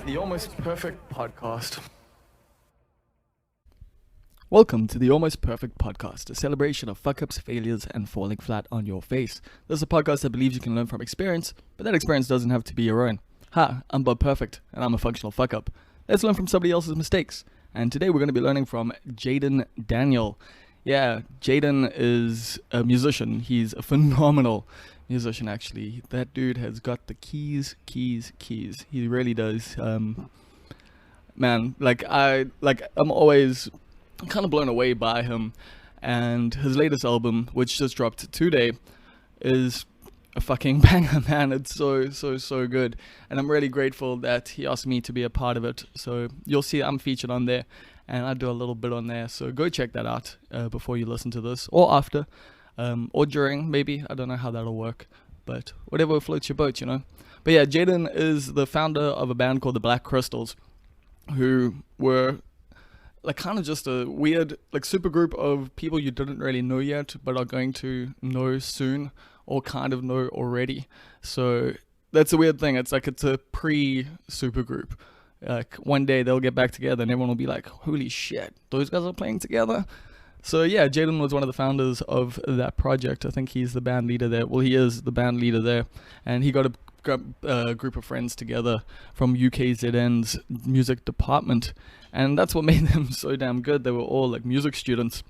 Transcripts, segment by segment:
the Almost Perfect Podcast. Welcome to the Almost Perfect Podcast, a celebration of fuck-ups, failures, and falling flat on your face. This is a podcast that believes you can learn from experience, but that experience doesn't have to be your own. Hi, I'm Bob Perfect, and I'm a functional fuck-up. Let's learn from somebody else's mistakes. And today we're going to be learning from Jaedon Daniel. Yeah, Jaedon is a musician. He's a phenomenal musician, actually. That dude has got the keys. He really does. Man, I'm always kind of blown away by him, and his latest album, which just dropped today, is a fucking banger, man. It's so good, and I'm really grateful that he asked me to be a part of it. So you'll see I'm featured on there, and I do a little bit on there, so go check that out before you listen to this, or after, or during, maybe. I don't know how that'll work, but whatever floats your boat, you know. But yeah, Jaedon is the founder of a band called the Blvck Crystals, who were like kind of just a weird like super group of people you didn't really know yet, but are going to know soon, or kind of know already. So that's a weird thing. It's like it's a pre-super group. Like one day they'll get back together and everyone will be like, holy shit, those guys are playing together. So yeah, Jaedon was one of the founders of that project. I think he's the band leader there. Well, he is the band leader there, and he got a group of friends together from UKZN's music department, and that's what made them so damn good. They were all like music students,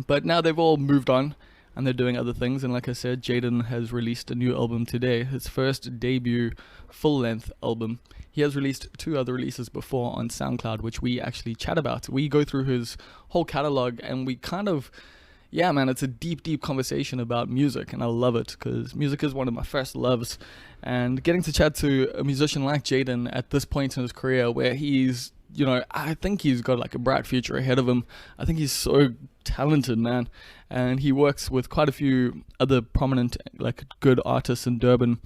but now they've all moved on and they're doing other things. And like I said, Jaedon has released a new album today, his first debut full-length album. He has released 2 other releases before on SoundCloud, which we actually chat about. We go through his whole catalog, and we kind of, yeah, man, it's a deep conversation about music, and I love it because music is one of my first loves. And getting to chat to a musician like Jaedon at this point in his career, where he's, you know, I think he's got like a bright future ahead of him. I think he's so talented, man, and he works with quite a few other prominent, like, good artists in Durban.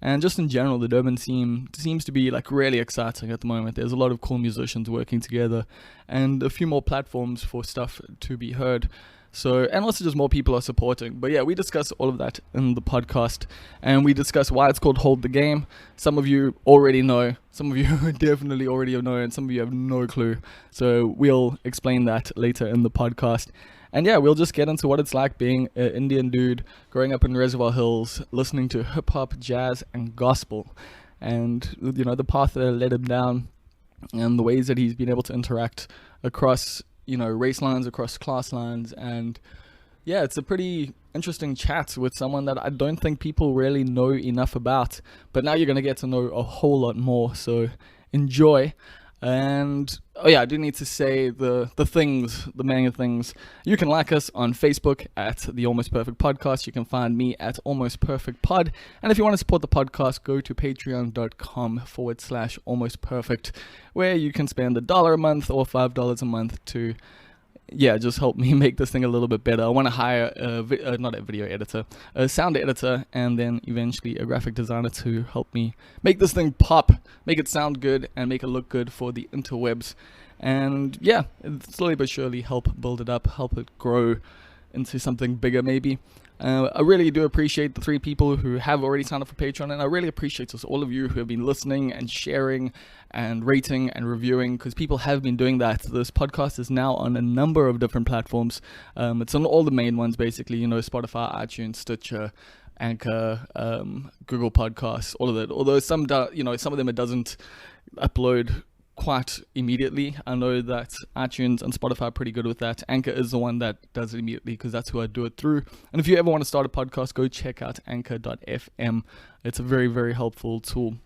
And just in general, the Durban scene seems to be like really exciting at the moment. There's a lot of cool musicians working together, and a few more platforms for stuff to be heard. So, and also just more people are supporting. But yeah, we discuss all of that in the podcast, and we discuss why it's called Hold the Game. Some of you already know, some of you definitely already know, and some of you have no clue. So we'll explain that later in the podcast. And yeah, we'll just get into what it's like being an Indian dude growing up in Reservoir Hills, listening to hip hop, jazz, and gospel, and, you know, the path that led him down, and the ways that he's been able to interact across, you know, race lines, across class lines. And yeah, it's a pretty interesting chat with someone that I don't think people really know enough about, but now you're going to get to know a whole lot more, so enjoy. And oh yeah, I do need to say the main things. You can like us on Facebook at the Almost Perfect Podcast. You can find me at Almost Perfect Pod. And if you want to support the podcast, go to patreon.com/Almost Perfect, where you can spend $1 a month or $5 a month to, yeah, just help me make this thing a little bit better. I want to hire not a video editor, a sound editor, and then eventually a graphic designer to help me make this thing pop, make it sound good, and make it look good for the interwebs. And yeah, slowly but surely help build it up, help it grow into something bigger maybe. I really do appreciate the 3 people who have already signed up for Patreon, and I really appreciate just all of you who have been listening and sharing and rating and reviewing, because people have been doing that. This podcast is now on a number of different platforms. It's on all the main ones, basically, you know, Spotify, iTunes, Stitcher, Anchor, Google Podcasts, all of that. Although some of them it doesn't upload quite immediately. I know that iTunes and Spotify are pretty good with that. Anchor is the one that does it immediately because that's who I do it through. And if you ever want to start a podcast, go check out anchor.fm. It's a very, very helpful tool.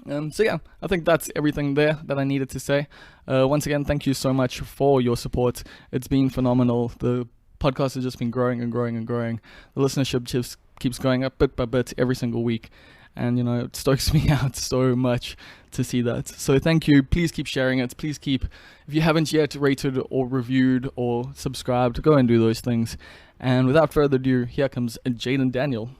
So yeah, I think that's everything there that I needed to say. Once again, thank you so much for your support. It's been phenomenal. The podcast has just been growing and growing and growing. The listenership just keeps going up bit by bit every single week. And, you know, it stokes me out so much to see that. So thank you. Please keep sharing it. Please keep, if you haven't yet rated or reviewed or subscribed, go and do those things. And without further ado, here comes Jaedon Daniel.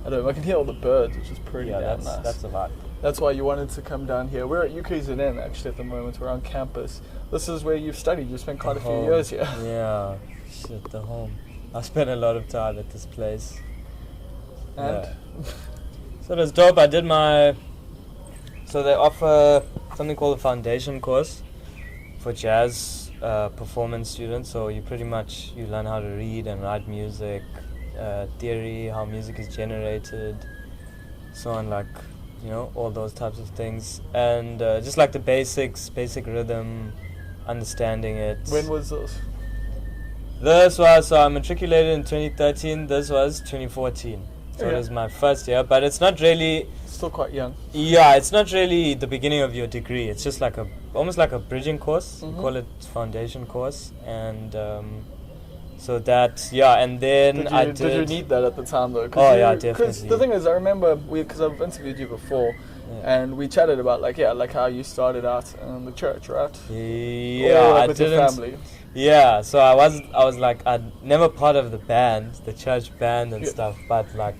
I don't know, I can hear all the birds, which is pretty nice. That's a lot. That's why you wanted to come down here. We're at UKZN actually at the moment. We're on campus. This is where you've studied. You spent quite a few years here. Yeah, shit, the home. I spent a lot of time at this place. And? Yeah. So it was dope. I did my So they offer something called a foundation course for jazz performance students. So you learn how to read and write music, theory, how music is generated, so on, like, all those types of things, and just like the basic rhythm, understanding it. When was this? So I matriculated in 2013. This was 2014. So it was my first year, but it's not really. Still quite young. Yeah, it's not really the beginning of your degree. It's just like almost like a bridging course. We call it foundation course, and so that, and then did you need that at the time though? Definitely. Because the thing is, I remember because I've interviewed you before. Yeah. And we chatted about like how you started out in the church, right? Yeah, or with your family. Yeah, so I was like, I'd never part of the band, the church band and stuff, but like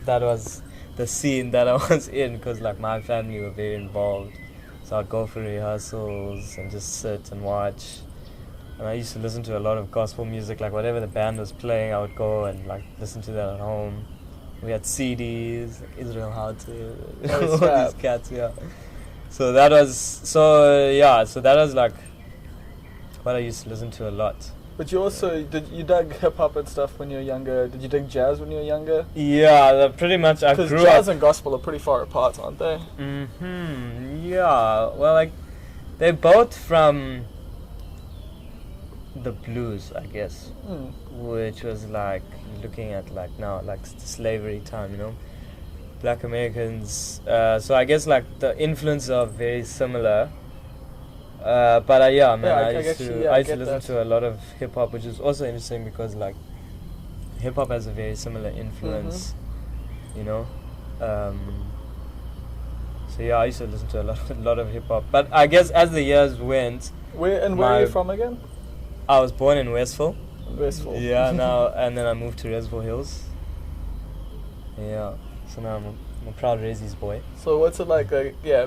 that was the scene that I was in, because like my family were very involved. So I'd go for rehearsals and just sit and watch. And I used to listen to a lot of gospel music, like whatever the band was playing, I would go and like listen to that at home. We had CDs, Israel How To, all these cats, So that was like what I used to listen to a lot. But you also you dug hip hop and stuff when you were younger. Did you dig jazz when you were younger? Yeah, pretty much. I grew up. Because jazz and gospel are pretty far apart, aren't they? Yeah. Well, like they're both from the blues, I guess, which was like looking at like now like slavery time, Black Americans. So I guess like the influences are very similar. But I used to listen to a lot of hip hop, which is also interesting because like hip hop has a very similar influence, So I used to listen to a lot of hip hop. But I guess as the years went, where are you from again? I was born in Westville. Westville. Yeah, and then I moved to Reservoir Hills. Yeah, so now I'm a proud Resi's boy. So what's it like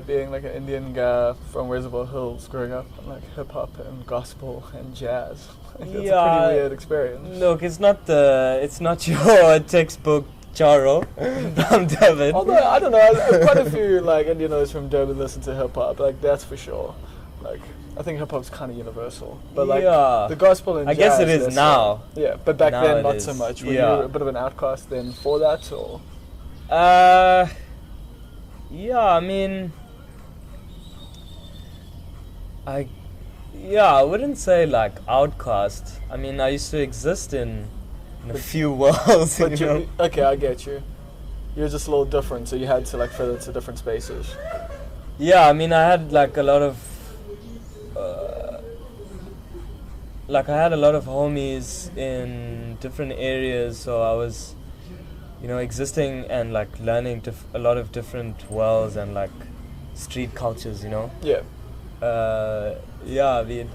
being like an Indian guy from Reservoir Hills, growing up in like hip hop and gospel and jazz? It's a pretty weird experience. Look, it's not your textbook Charo from Durban. Although I don't know, quite a few like Indianos from Durban listen to hip hop, like that's for sure. Like I think hip hop's kind of universal, but like the gospel and I jazz, guess it is now. Yeah, but back now then not so much. Were you a bit of an outcast then for that, or? I mean, I wouldn't say like outcast. I mean, I used to exist in a few worlds. But okay, I get you. You're just a little different, so you had to like fit into different spaces. Yeah, I mean, I had like a lot of. I had a lot of homies in different areas, so I was, existing and like learning a lot of different worlds and like street cultures, Yeah. I mean,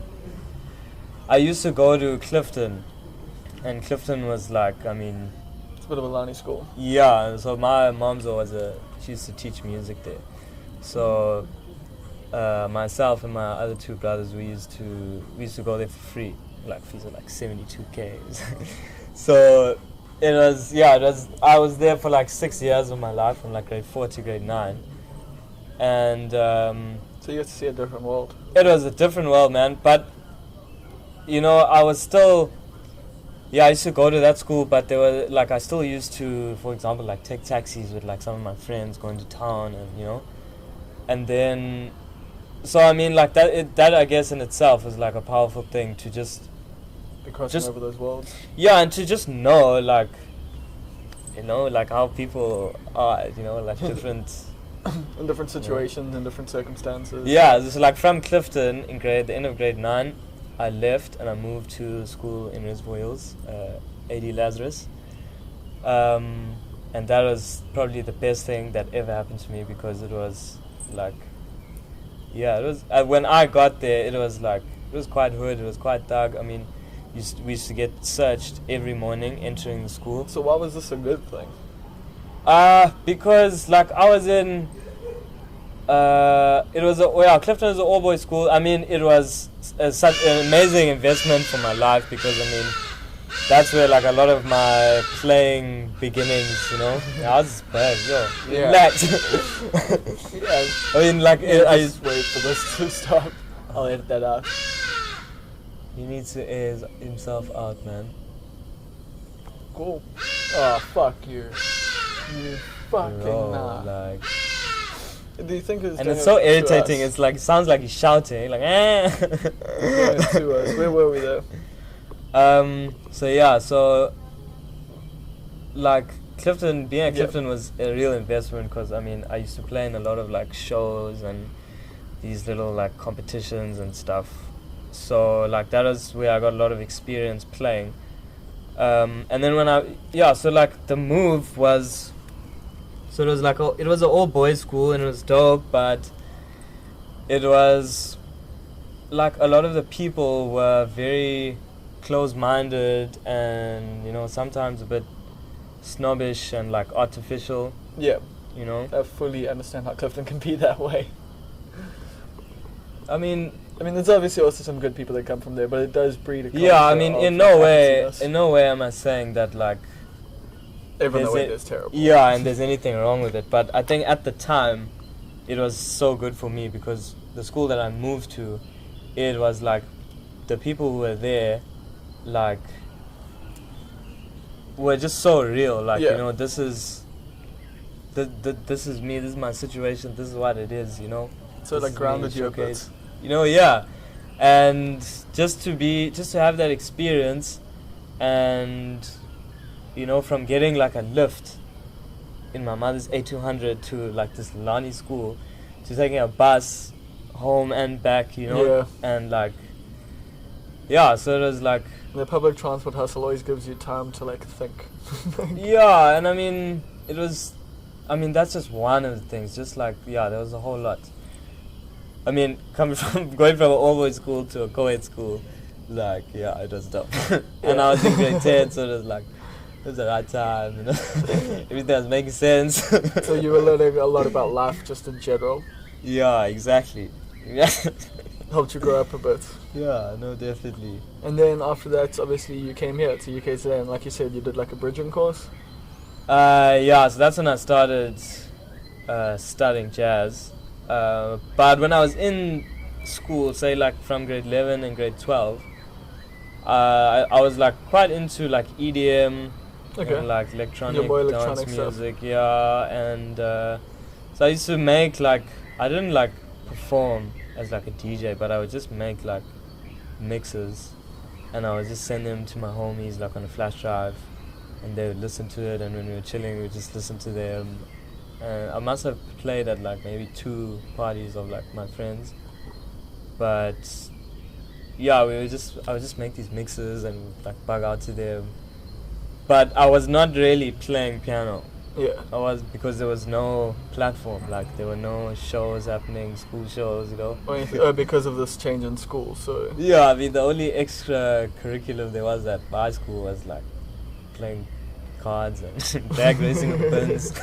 I used to go to Clifton, and Clifton was like, I mean, it's a bit of a Lani school. Yeah, so my mom's she used to teach music there, so. Myself and my other two brothers, we used to go there for free, like fees of like 72K. So it was I was there for like 6 years of my life, from like grade 4 to grade 9, and so you had to see a different world. It was a different world, man. But I was still, I used to go to that school, but there were like I still used to, for example, like take taxis with like some of my friends going to town, and and then. So I mean, like that I guess in itself is like a powerful thing to just be crossing over those worlds. Yeah, and to just know like how people are, like different in different situations, in different circumstances. Yeah, just like from Clifton in the end of grade 9, I left and I moved to school in Reservoir Hills, AD Lazarus. And that was probably the best thing that ever happened to me, because it was like it was when I got there, it was quite hood, it was quite dark. I mean, we used to get searched every morning entering the school. So why was this a good thing? Because like I was in Clifton is an all-boys school. I mean, it was such an amazing investment for my life, because I mean, that's where like a lot of my playing beginnings, you know. I was just bad, Yeah. relax. Yeah. I mean, like I just wait for this to stop. I'll edit that out. he needs to air himself out, man. Cool. Oh, fuck you. You fucking Bro, nah. like, Do you think it's and doing it's so it to irritating. us? It's like sounds like he's shouting, like eh. Doing it to us. Where were we there? So yeah, so like Clifton, being at Yeah. Clifton was a real investment because I mean I used to play in a lot of like shows and these little like competitions and stuff. So like that was where I got a lot of experience playing. And then so like the move was, so it was like it was an all boys school and it was dope, but it was like a lot of the people were very close-minded and, you know, sometimes a bit snobbish and like artificial, Yeah. you know. I fully understand how Clifton can be that way. I mean, there's obviously also some good people that come from there, but it does breed a culture. yeah, I mean, of in no happiness. way am I saying that like Even though there's it is terrible. yeah, and there's anything wrong with it. But I think at the time, it was so good for me because the school that I moved to, it was like the people who were there, like, were just so real. Like, Yeah. you know, this is me. This is my situation. This is what it is. You know. So This like is grounded me, you a showcase. bit. You know, yeah. And just to have that experience, and you know, from getting like a lift in my mother's A200 to like this Lani school, to taking a bus home and back, you know, Yeah. and like, yeah, so it was like, The public transport hustle always gives you time to like think. yeah, and I mean, that's just one of the things, just like, yeah, there was a whole lot. I mean, going from an all-boys school to a co-ed school, like, yeah, it was dope. And I was in grade 10, so it was like, it was the right time, you know. Everything was making sense. So you were learning a lot about life just in general. Yeah, exactly. Yeah. Helped you grow up a bit. Yeah, no, definitely. And then after that, obviously you came here to UK today, and like you said, you did like a bridging course. Yeah, so that's when I started studying jazz. But when I was in school, say like from grade 11 and grade 12, I was like quite into like EDM, Okay. and like electronic Yeah, more dance electronic stuff. music, yeah, and so I used to make like, I didn't like perform as like a DJ, but I would just make like mixes, and I would just send them to my homies like on a flash drive, and they would listen to it, and when we were chilling, we would just listen to them. And I must have played at like maybe 2 parties of like my friends, but yeah, I would just make these mixes and like bug out to them. But I was not really playing piano. Yeah. I was, because there was no platform, like there were no shows happening, school shows, you know. Or anything, because of this change in school, so. Yeah, I mean the only extra curriculum there was at my school was like playing cards and bag racing with pins.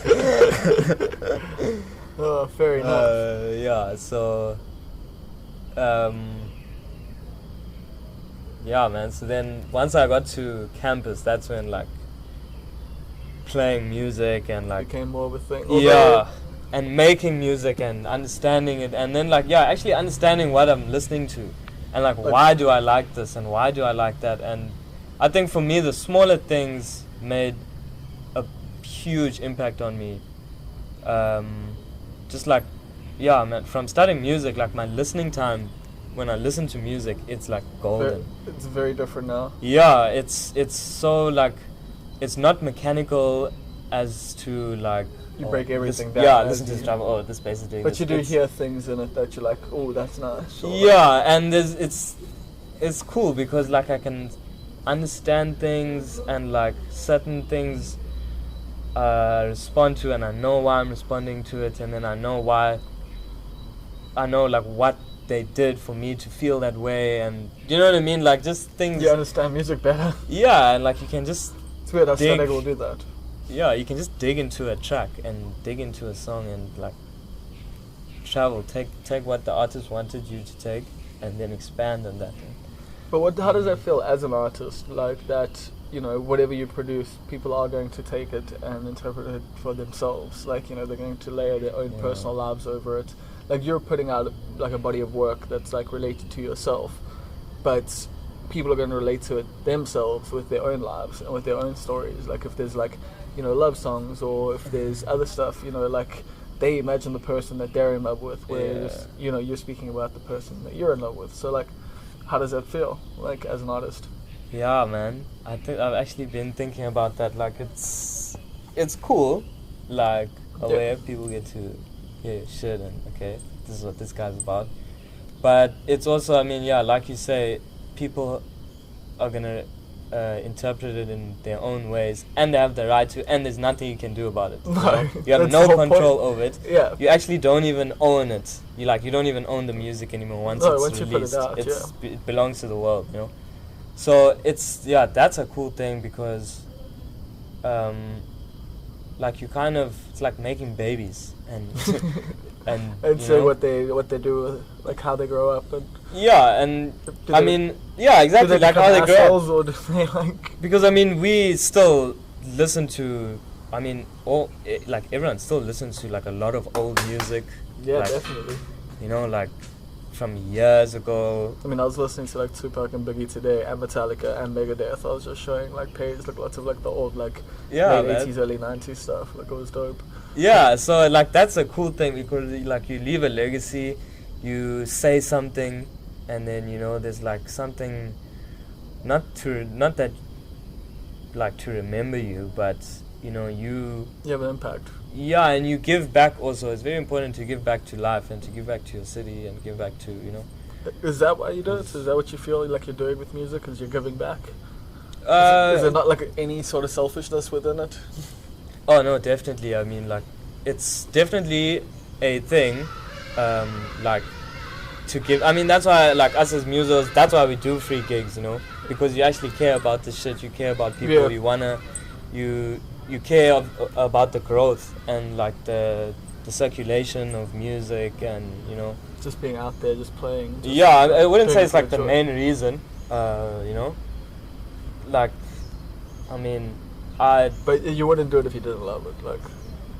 Oh, fair enough. Yeah, so yeah, man, so then once I got to campus, that's when like playing music and like Became more of a thing. yeah, and making music and understanding it, and then like, yeah, actually understanding what I'm listening to, and like why do I like this and why do I like that. And I think for me the smaller things made a huge impact on me. Just like, yeah, man, from studying music, like my listening time when I listen to music, it's like golden. It's very different now. Yeah, it's so like, it's not mechanical as to like, You break everything this, down. yeah, as listen to you- this drum. Oh, this bass is doing But this. you do It's- hear things in it that you're like, oh, that's nice. or Yeah, and it's cool because like I can understand things, and like certain things respond to, and I know why I'm responding to it, and then I know like what they did for me to feel that way, and you know what I mean, like just things. You understand music better. Yeah, and like you can just, It's weird how Dig. studying will do that. yeah, you can just dig into a track and dig into a song and like travel, take what the artist wanted you to take, and then expand on that. But how does that feel as an artist? Like that, you know, whatever you produce, people are going to take it and interpret it for themselves. Like, you know, they're going to layer their own personal lives over it. Like, you're putting out like a body of work that's like related to yourself, but people are going to relate to it themselves with their own lives and with their own stories. Like, if there's like, you know, love songs, or if there's other stuff, you know, like they imagine the person that they're in love with, whereas you know, you're speaking about the person that you're in love with. So like, how does that feel like as an artist? Yeah, man. I think I've actually been thinking about that. Like, it's cool. Like, where people get to hear shit and okay, this is what this guy's about. But it's also, I mean, yeah, like you say, people are gonna interpret it in their own ways, and they have the right to. And there's nothing you can do about it. No, you have no control over it. Yeah. You actually don't even own it. You don't even own the music anymore once it's released. You put it out, it belongs to the world, you know. So that's a cool thing because, like, you kind of, it's like making babies and and say what they do, like how they grow up, and exactly, like how they grow up. Or do they like? Because I mean, we still listen to, I mean, everyone still listens to like a lot of old music. Yeah, like, definitely. You know, like from years ago. I mean, I was listening to like Tupac and Biggie today, and Metallica and Megadeth. I was just showing like pages, like lots of like the old like late 80s, early 90s stuff. Like, it was dope. Yeah, so like that's a cool thing because like you leave a legacy, you say something, and then you know there's like something, not that like to remember you, but you know you have an impact. Yeah, and you give back also. It's very important to give back to life and to give back to your city and give back to, you know. Is that why you do it? Is that what you feel like you're doing with music? Is you're giving back? Is there not like any sort of selfishness within it? Oh no, definitely. I mean, like, it's definitely a thing, like, to give. I mean, that's why, like, us as musos, that's why we do free gigs, you know, because you actually care about the shit. You care about people. Yeah. You care about the growth and like the circulation of music, and you know, just being out there, just playing. I wouldn't say it's like the main reason, you know. Like, I mean, But you wouldn't do it if you didn't love it, like.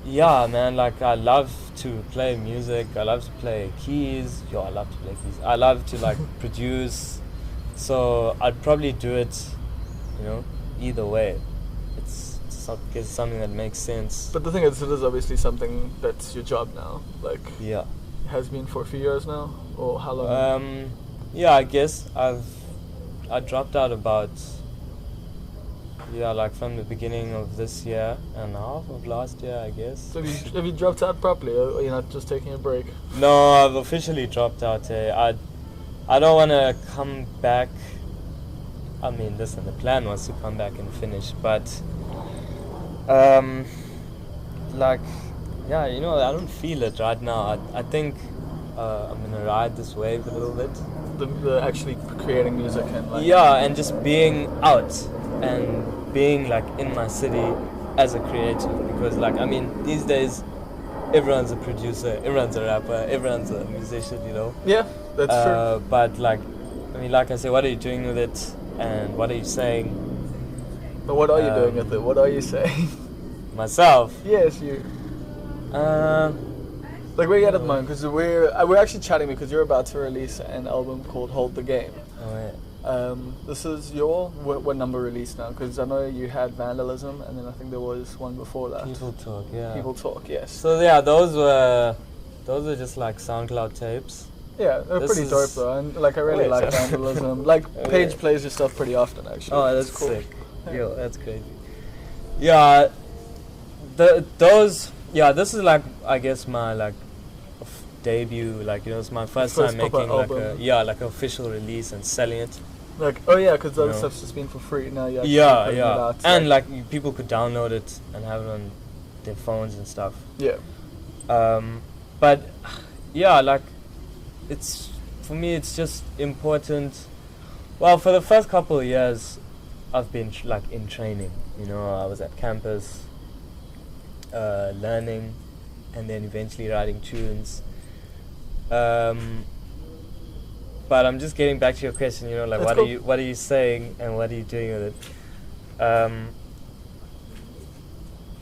Yeah, man. Like, I love to play music. I love to play keys. I love to play keys. I love to like produce. So I'd probably do it, you know, either way. It's something that makes sense. But the thing is, it is obviously something that's your job now. Like, yeah, it has been for a few years now, or how long? Yeah, I guess I dropped out about like from the beginning of this year and half of last year, I guess. So have you dropped out properly, or you're not just taking a break? No, I've officially dropped out. I don't want to come back. I mean, listen, the plan was to come back and finish, but like, yeah, you know, I don't feel it right now. I think I'm gonna ride this wave a little bit. The actually creating music and like. Yeah, and just being out and being like in my city as a creative, because like, I mean, these days everyone's a producer, everyone's a rapper, everyone's a musician, you know. Yeah, that's true. But like, I mean, like I say, what are you doing with it, and what are you saying? But what are you doing with it? What are you saying? Myself? Yes, you. Like, where are you at the moment? Because we're actually chatting because you're about to release an album called Hold the Game. Oh, yeah. This is your what number release now? Because I know you had Vandalism, and then I think there was one before that. People Talk, yeah. People Talk, yes. So yeah, those were just like SoundCloud tapes. Yeah, they're pretty dope though, and like I really like Vandalism. Like, Paige plays your stuff pretty often actually. Oh, that's cool. Sick. Yo, that's crazy. Yeah, this is like, I guess, my like debut, like, you know, it's my first time making like an official release and selling it. Like, oh yeah, because the other stuff's just been for free. Now you actually putting it out, and like people could download it and have it on their phones and stuff. Yeah. But yeah, like, it's, for me, it's just important. Well, for the first couple of years, I've been like in training. You know, I was at campus, learning, and then eventually writing tunes. But I'm just getting back to your question, you know, like, what are you saying and what are you doing with it?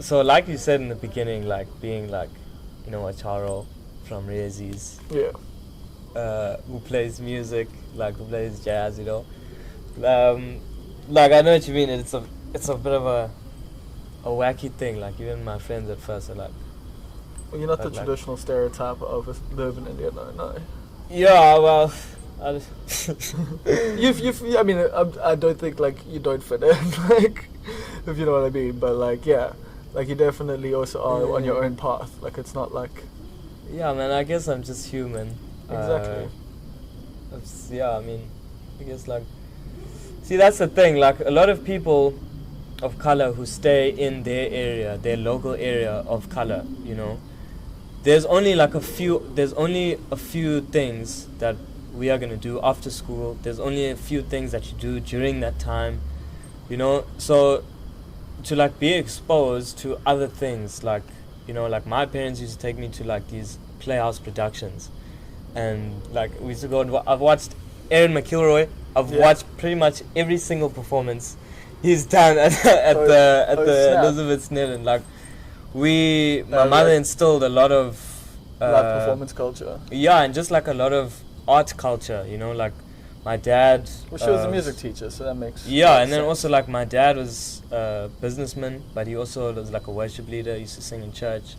So like you said in the beginning, like being like, you know, a charo from Rezi's, who plays music, like who plays jazz, you know. Like I know what you mean. It's a bit of a wacky thing. Like even my friends at first are like, Well, you're not the traditional stereotype of a Durban Indian, no. Yeah, well, I mean, I don't think like you don't fit in, like, if you know what I mean. But like, yeah, like you definitely also are on your own path. Like it's not like. Yeah, man. I guess I'm just human. Exactly. I mean, I guess like. See, that's the thing. Like a lot of people of color who stay in their area, their local area of color, you know. There's only a few things that we are gonna do after school. There's only a few things that you do during that time, you know. So to like be exposed to other things, like, you know, like my parents used to take me to like these playhouse productions, and like we used to go and I've watched Aaron McIlroy. I've watched pretty much every single performance he's done at the Elizabeth Snedden. Like my mother instilled a lot of live performance culture. Yeah, and just like a lot of art culture, you know, like my dad. Well, she was a music teacher, so that makes. Yeah, and then also like my dad was a businessman, but he also was like a worship leader. He used to sing in church.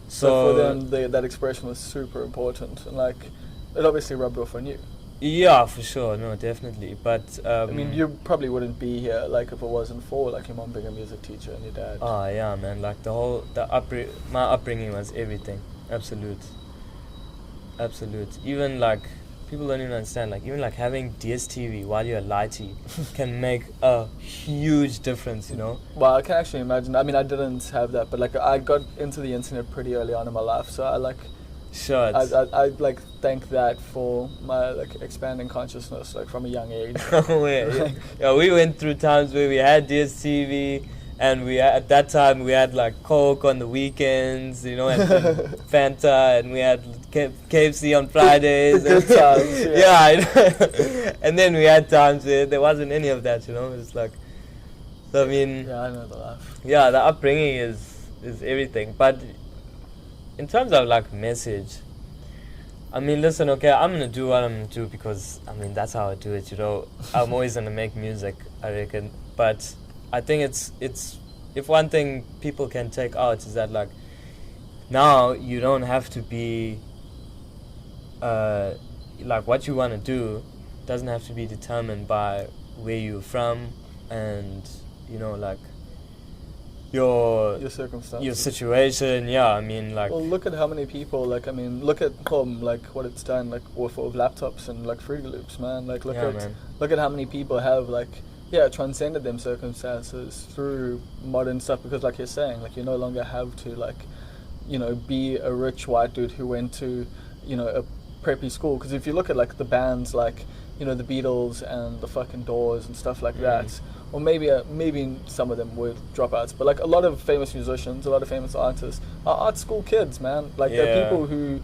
So for them, that expression was super important, and like it obviously rubbed off on you. Yeah, for sure. No, definitely. But I mean, you probably wouldn't be here like if it wasn't for like your mom being a music teacher and your dad. Oh yeah, man. Like my upbringing was everything. Absolute. Even like people don't even understand. Like even like having DSTV while you're a lighty can make a huge difference. You know. Well, I can actually imagine. I mean, I didn't have that, but like I got into the internet pretty early on in my life, so I like. Sure. I like thank that for my like expanding consciousness like from a young age. Yeah, we went through times where we had DSTV, and at that time we had like Coke on the weekends, you know, and Fanta, and we had KFC on Fridays. Good times. Yeah. And then we had times where there wasn't any of that, you know. It's like, so I mean. Yeah, I know the life. Yeah, the upbringing is everything, but. In terms of like message, I mean, listen, okay, I'm gonna do what I'm gonna do because I mean that's how I do it, you know. I'm always gonna make music, I reckon. But I think it's if one thing people can take out is that like now you don't have to be like what you want to do doesn't have to be determined by where you're from and you know like. Your circumstances, your situation, yeah. I mean, like. Well, look at how many people. Like, I mean, look at like what it's done, like with laptops and like Fruity Loops, man. Like, look at how many people have like, transcended them circumstances through modern stuff. Because, like you're saying, like you no longer have to like, you know, be a rich white dude who went to, you know, a preppy school. Because if you look at like the bands, like you know, the Beatles and the fucking Doors and stuff like that. Or maybe some of them were dropouts, but like a lot of famous musicians, a lot of famous artists are art school kids, man. Like they're people who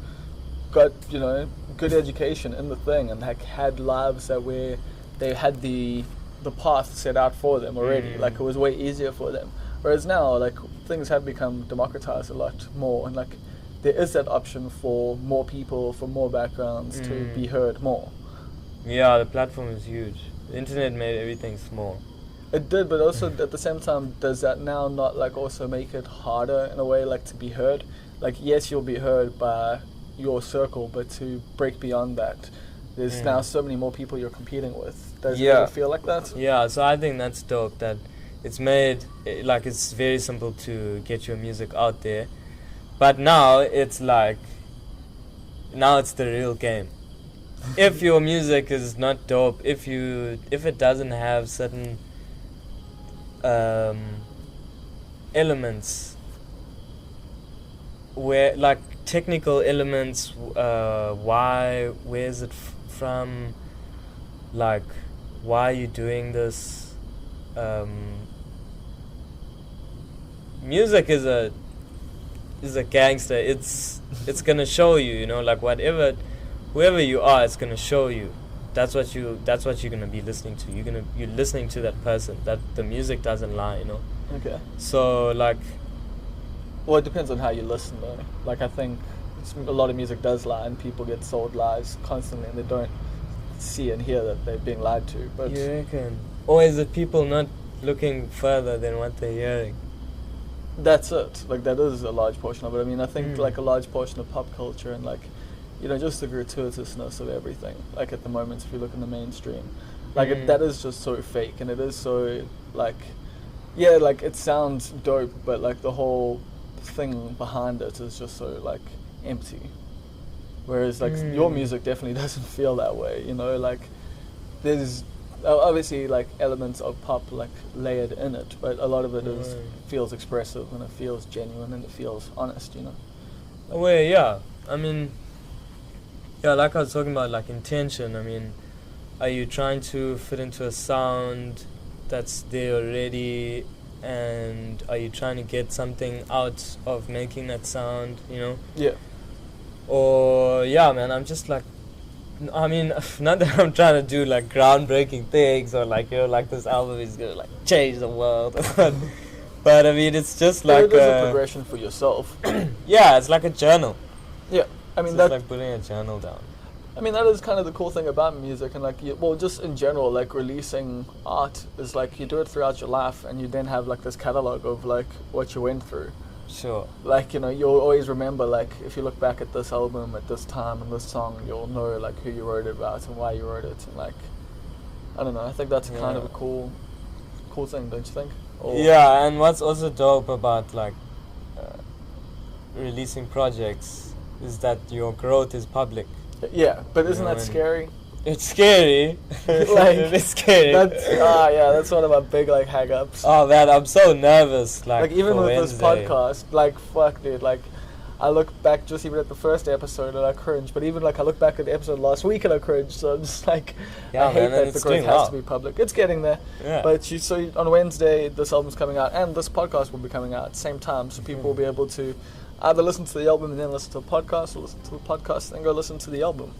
got, you know, good education in the thing and like had lives that where they had the path set out for them already. Like it was way easier for them. Whereas now, like things have become democratized a lot more, and like there is that option for more people from more backgrounds to be heard more. Yeah, the platform is huge. The internet made everything small. It did, but also at the same time, does that now not like also make it harder in a way, like to be heard? Like, yes, you'll be heard by your circle, but to break beyond that, there's now so many more people you're competing with. Does it ever feel like that? Yeah, so I think that's dope that it's made, like it's very simple to get your music out there. But now it's like, now it's the real game. If your music is not dope, if it doesn't have certain elements where like technical elements, where is it from, like why are you doing this, music is a gangster. It's gonna show you, you know, like whoever you are, it's gonna show you. that's what you're gonna be listening to. You're listening to that person. That the music doesn't lie, you know. Okay. So like, Well, it depends on how you listen, though. Like, I think a lot of music does lie, and people get sold lies constantly, and they don't see and hear that they're being lied to. But you reckon? Or is it people not looking further than what they're hearing? that's it. Like, that is a large portion of it. I mean, I think, Mm. like, a large portion of pop culture and, like, you know, just the gratuitousness of everything. Like, at the moment, if you look in the mainstream, like, that is just so fake, and it is so, like, yeah, like, it sounds dope, but, like, the whole thing behind it is just so, like, empty. Whereas, like, your music definitely doesn't feel that way, you know, like, there's obviously, like, elements of pop, like, layered in it, but a lot of it is feels expressive, and it feels genuine, and it feels honest, you know. Well, yeah. I mean, yeah, like I was talking about, like, intention. I mean, are you trying to fit into a sound that's there already, and are you trying to get something out of making that sound, you know? Yeah. Or, yeah, man, I'm just like, I mean, not that I'm trying to do, like, groundbreaking things, or, like, you know, like, this album is gonna, like, change the world. But I mean, it's just like it is a progression for yourself. yeah, it's like a journal. Yeah, I mean, It's that, just like putting a journal down. I mean, that is kind of the cool thing about music, and like, well, just in general, like, releasing art is like, you do it throughout your life, and you then have, like, this catalog of, like, what you went through. Sure. Like, you know, you'll always remember, like, if you look back at this album at this time and this song, you'll know, like, who you wrote it about and why you wrote it, and, like, I don't know, I think that's kind of a cool thing, don't you think? Or Yeah, and what's also dope about, like, releasing projects is that your growth is public. yeah, but isn't You know, that and scary? It's scary. Like, it's scary. That's one of my big, like, hang-ups. Oh man, I'm so nervous. Like, even for with Wednesday. this podcast, like, fuck, dude, like, I look back just even at the first episode and I cringe, but even, like, I look back at the episode last week and I cringe, so I'm just like, Yeah, I hate man, and that it's the growth doing has well. to be public. It's getting there. Yeah. But so on Wednesday, this album's coming out, and this podcast will be coming out at the same time, so people will be able to either listen to the album and then listen to the podcast, or listen to the podcast and then go listen to the album.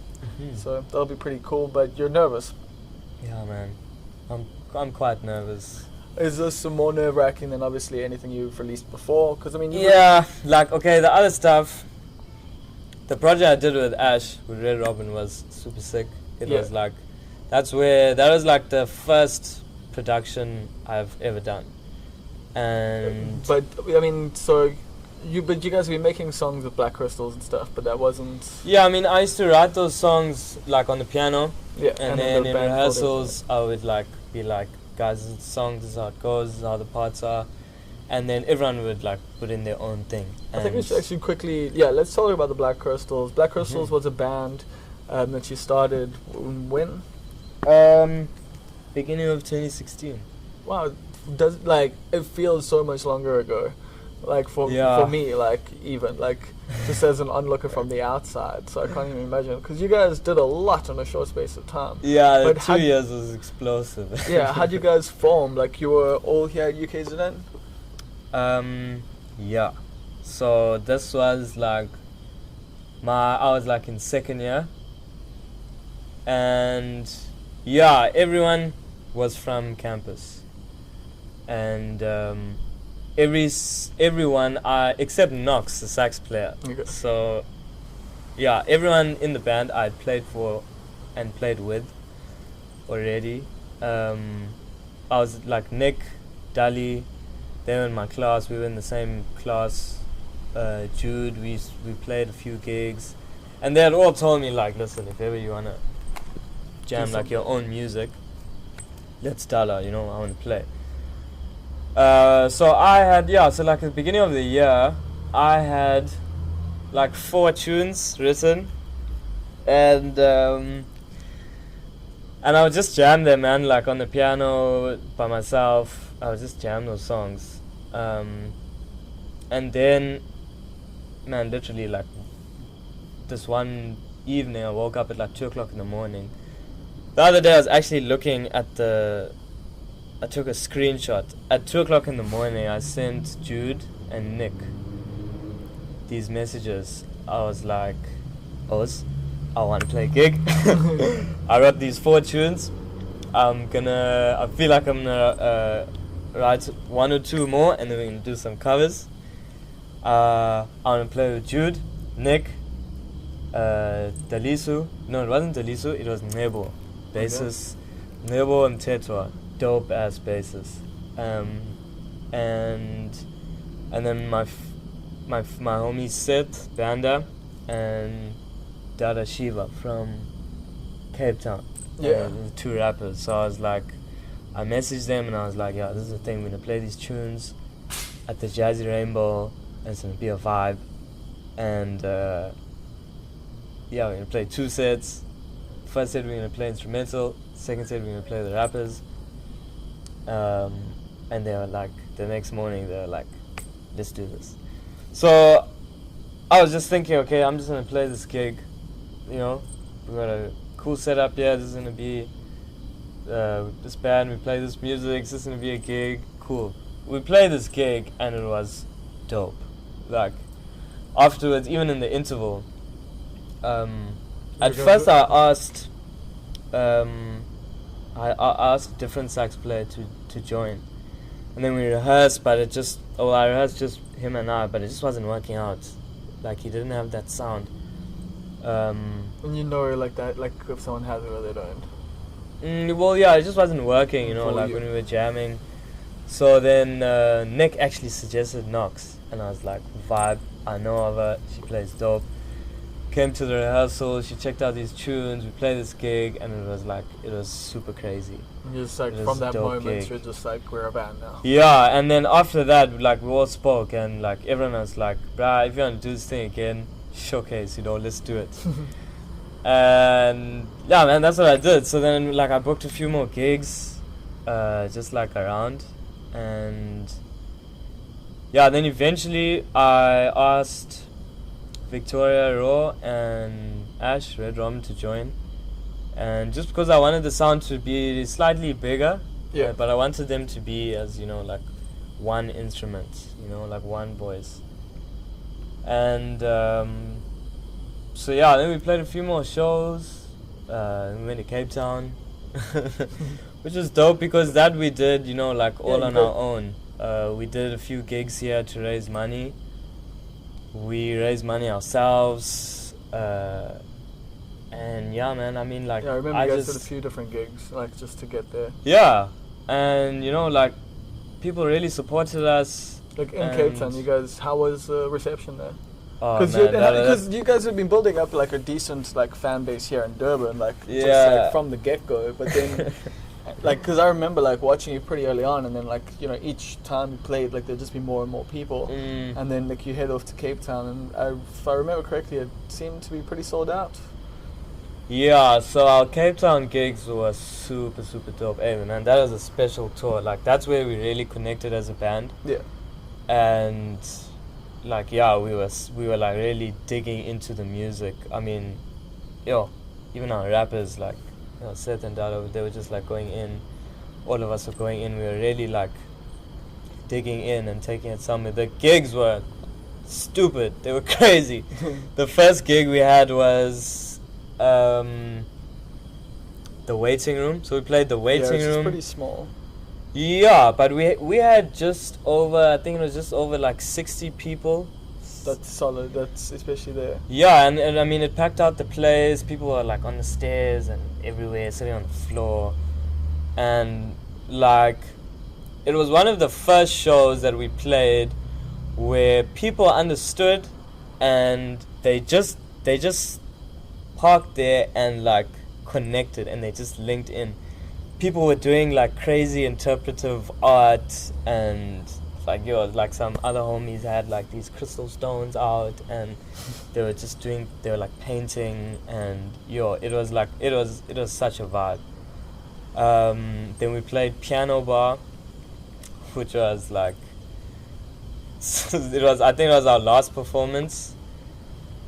So that'll be pretty cool, but you're nervous. Yeah, man. I'm quite nervous. Is this some more nerve-wracking than obviously anything you've released before? Because, I mean, Yeah, like, okay, the other stuff, the project I did with Ash, with Red Robin, was super sick. It was like, that was like the first production I've ever done. And But, I mean, so, you guys have been making songs with Blvck Crystals and stuff, but that wasn't... yeah, I mean, I used to write those songs, like, on the piano. Yeah, And then in rehearsals, I would, like, be like, guys, this is the song, this is how it goes, this is how the parts are. And then everyone would, like, put in their own thing. I think we should actually quickly... Yeah, let's talk about the Blvck Crystals. Blvck Crystals was a band that you started when? Beginning of 2016. Wow, it feels so much longer ago. Like, for me, like, even, like, just as an onlooker from the outside, so I can't even imagine. Because you guys did a lot in a short space of time. Yeah, But 2 years was explosive. Yeah, how'd you guys form? Like, you were all here at UKZN? Yeah. So this was like I was like in second year, and yeah, everyone was from campus, and everyone except Knox, the sax player. Okay. So yeah, everyone in the band I played for and played with already. I was like Nick, Dali, they were in my class, we were in the same class. Jude, we played a few gigs, and they had all told me, like, listen, if ever you wanna jam like your own music, let's Dala, you know, I wanna play. So I had, so like at the beginning of the year, I had like 4 tunes written, and I would just jam them, man, like on the piano by myself. I would just jam those songs. And then, man, literally, like, this one evening, I woke up at like 2 o'clock in the morning. The other day, I was actually looking at I took a screenshot. At 2 o'clock in the morning, I sent Jude and Nick these messages. I was like, I want to play a gig. I wrote these 4 tunes. I feel like I'm gonna write 1 or 2 more, and then we're gonna do some covers. I want to play with Jude, Nick, Dalisu. No, it wasn't Dalisu. It was Nebo, bassist. Okay. Nebo and Tetwa, dope ass bassist. And then my homies Seth Banda and Dada Shiva from Cape Town. Yeah. The 2 rappers. So I was like, I messaged them and I was like, yeah, this is the thing. We're gonna play these tunes at the Jazzy Rainbow. And it's gonna be a vibe. And yeah, we're gonna play 2 sets. First set we're gonna play instrumental. Second set we're gonna play the rappers. And they were like, the next morning they were like, let's do this. So I was just thinking, okay, I'm just gonna play this gig. You know, we got a cool setup here. This is gonna be this band. We play this music. This is gonna be a gig. Cool. We played this gig and it was dope. Like afterwards, even in the interval, at first I asked different sax player to join, and then we rehearsed, but I rehearsed just him and I, but it just wasn't working out. Like he didn't have that sound. And you know, like that, like if someone has it or they don't. Well, yeah, it just wasn't working. You know, For like you. when we were jamming. So then Nick actually suggested Nox, and I was like, vibe, I know of her, she plays dope. Came to the rehearsal, she checked out these tunes, we played this gig, and it was super crazy. And you're just like, It was from a that dope moment, gig. you're just like, we're a band now. Yeah, and then after that, like we all spoke, and like everyone was like, bruh, if you want to do this thing again, showcase, you know, let's do it. And yeah, man, that's what I did. So then like I booked a few more gigs, just like around. And yeah, then eventually I asked Victoria Raw and Ash Red Rom to join, and just because I wanted the sound to be slightly bigger, Yeah. but I wanted them to be, as you know, like one instrument, you know, like one voice. And so yeah, then we played a few more shows. We went to Cape Town. Which was dope because that we did, you know, like all on our own. We did a few gigs here to raise money. We raised money ourselves. And yeah, man, I mean, like, Yeah, I remember you guys did a few different gigs, like just to get there. Yeah, and you know, like, people really supported us. Like in Cape Town, you guys, how was the reception there? Oh, Because you guys have been building up like a decent like fan base here in Durban, like just Yeah. like from the get go. But then, like, because I remember like watching you pretty early on, and then like you know each time you played, like there'd just be more and more people, and then like you head off to Cape Town, and if I remember correctly, it seemed to be pretty sold out. Yeah, so our Cape Town gigs were super, super dope. Hey, man, that was a special tour. Like, that's where we really connected as a band. Yeah. And like, yeah, we were like really digging into the music. I mean, even our rappers, like, you know, Seth and Dada, they were just like going in. All of us were going in. We were really like digging in and taking it somewhere. The gigs were stupid. They were crazy. The first gig we had was the waiting room. So we played the waiting Yeah, room. it's pretty small. Yeah, but we had just over, I think it was just over like 60 people. That's solid. That's especially there. Yeah, and I mean, it packed out the place. People were like on the stairs and everywhere, sitting on the floor. And like, it was one of the first shows that we played where people understood and they just parked there and like connected, and they just linked in. People were doing like crazy interpretive art, and like like some other homies had like these crystal stones out, and they were like painting, and it was such a vibe. Then we played Piano Bar, which was like I think it was our last performance.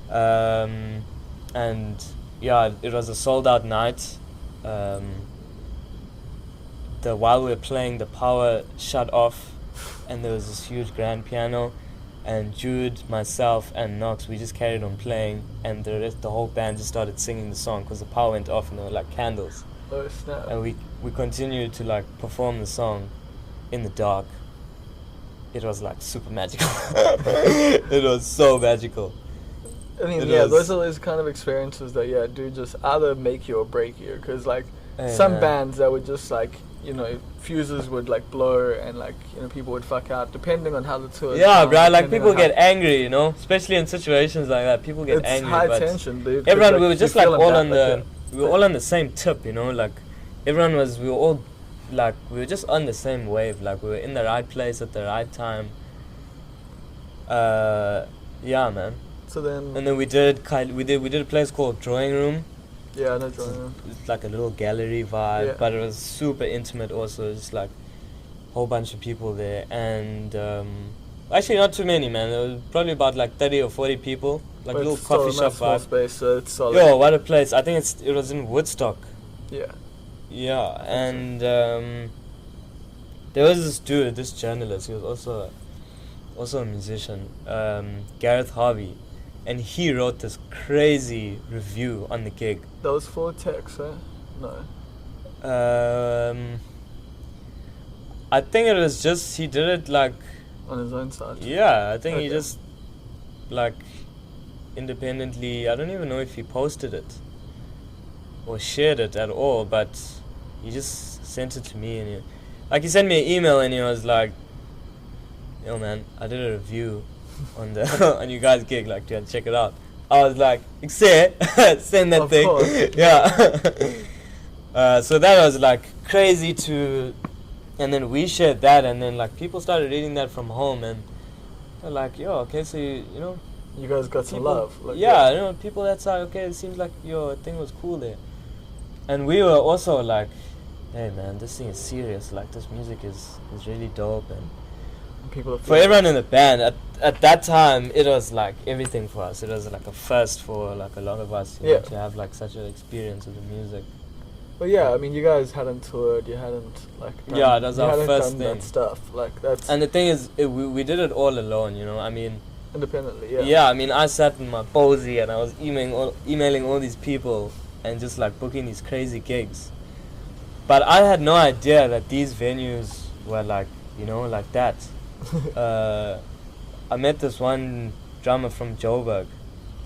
And yeah, it was a sold out night. While we were playing, the power shut off, and there was this huge grand piano, and Jude, myself, and Knox, we just carried on playing, and the whole band just started singing the song because the power went off and there were like candles. Oh snap! And we continued to like perform the song in the dark. It was like super magical. It was so magical. I mean, It yeah, was- those are those kind of experiences that do just either make you or break you. Because like Yeah. some bands that would just like, you know, fuses would like blow and like, you know, people would fuck out depending on how the tour is Yeah, going, bro, like depending people on how- get angry, you know, especially in situations like that. People get it's angry. high but tension, dude. 'cause, everyone, like, we were you just like feel all that, on the, yeah. we were all on the same tip, you know, like everyone was, we were all like, we were just on the same wave, like we were in the right place at the right time. Yeah, man. So then, And then we did a place called Drawing Room. yeah, I know drawing room. It's like a little gallery vibe, Yeah. but it was super intimate also. Just like a whole bunch of people there, and actually not too many, man. There was probably about like 30 or 40 people, like But little it's still coffee in shop that small vibe. space, so it's solid. Yo, what a place! I think it was in Woodstock. Yeah. Yeah, and there was this dude, this journalist. He was also a musician, Gareth Harvey, and he wrote this crazy review on the gig. Those 4 texts, eh? No. I think it was just he did it like, On his own side. yeah, I think he Okay. just like independently. I don't even know if he posted it or shared it at all, but he just sent it to me, and he sent me an email and he was like, yo man, I did a review on the on you guys' gig, like, do you want to check it out? I was like, send that Of thing. course. Yeah. So that was like crazy to, and then we shared that, and then like people started reading that from home, and they're like, yo, okay, so you know, You guys got some people, love. Like, yeah, you know, people that side, okay, it seems like your thing was cool there. And we were also like, hey man, this thing is serious, like this music is really dope. And People are for everyone in the band, at that time, it was like everything for us. It was like a first for like a lot of us, you know, Yeah. to have like such an experience with the music. But yeah, I mean, you guys hadn't toured, you hadn't like. Yeah, that's you our hadn't first done thing. That stuff like that's And the thing is, we did it all alone, you know, I mean, independently. Yeah. yeah, I mean, I sat in my posy and I was emailing all these people and just like booking these crazy gigs. But I had no idea that these venues were like, you know, like that. I met this one drummer from Joburg,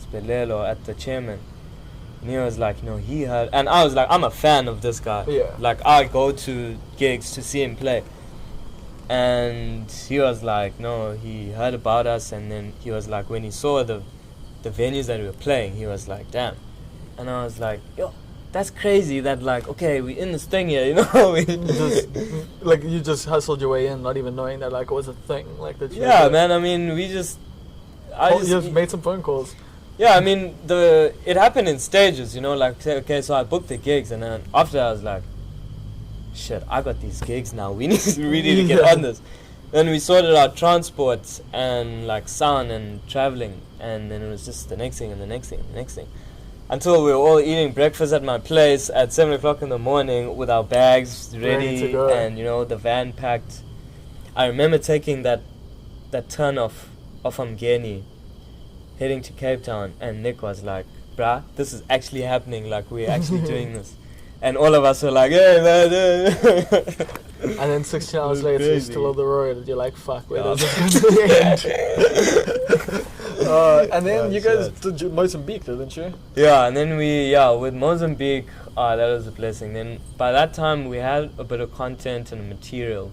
Spelelo, at the Chairman. And he was like, you know, he heard, and I was like, I'm a fan of this guy. Yeah. Like, I go to gigs to see him play. And he was like, no, he heard about us, and then he was like, when he saw the venues that we were playing, he was like, damn. And I was like, yo, that's crazy that like, okay, we in this thing here, you know? You just hustled your way in, not even knowing that like it was a thing, like that. Yeah, man, I mean, I You just made some phone calls. yeah, I mean, it happened in stages, you know, like, say, okay, so I booked the gigs, and then after I was like, shit, I got these gigs now, we need to get Yeah. on this. Then we sorted out transport and like sound and traveling, and then it was just the next thing and the next thing and the next thing. Until we were all eating breakfast at my place at 7 o'clock in the morning with our bags Ready to ready go. and, you know, the van packed. I remember taking that turn off Mgeni, heading to Cape Town, and Nick was like, bruh, this is actually happening, like we're actually doing this. And all of us were like, hey man. And then 16 hours was later, you're crazy. still on the road, and you're like, fuck, where Yeah. does this end? And then Oh, you guys shit. did Mozambique, didn't you? Yeah, and then with Mozambique, that was a blessing. Then by that time we had a bit of content and material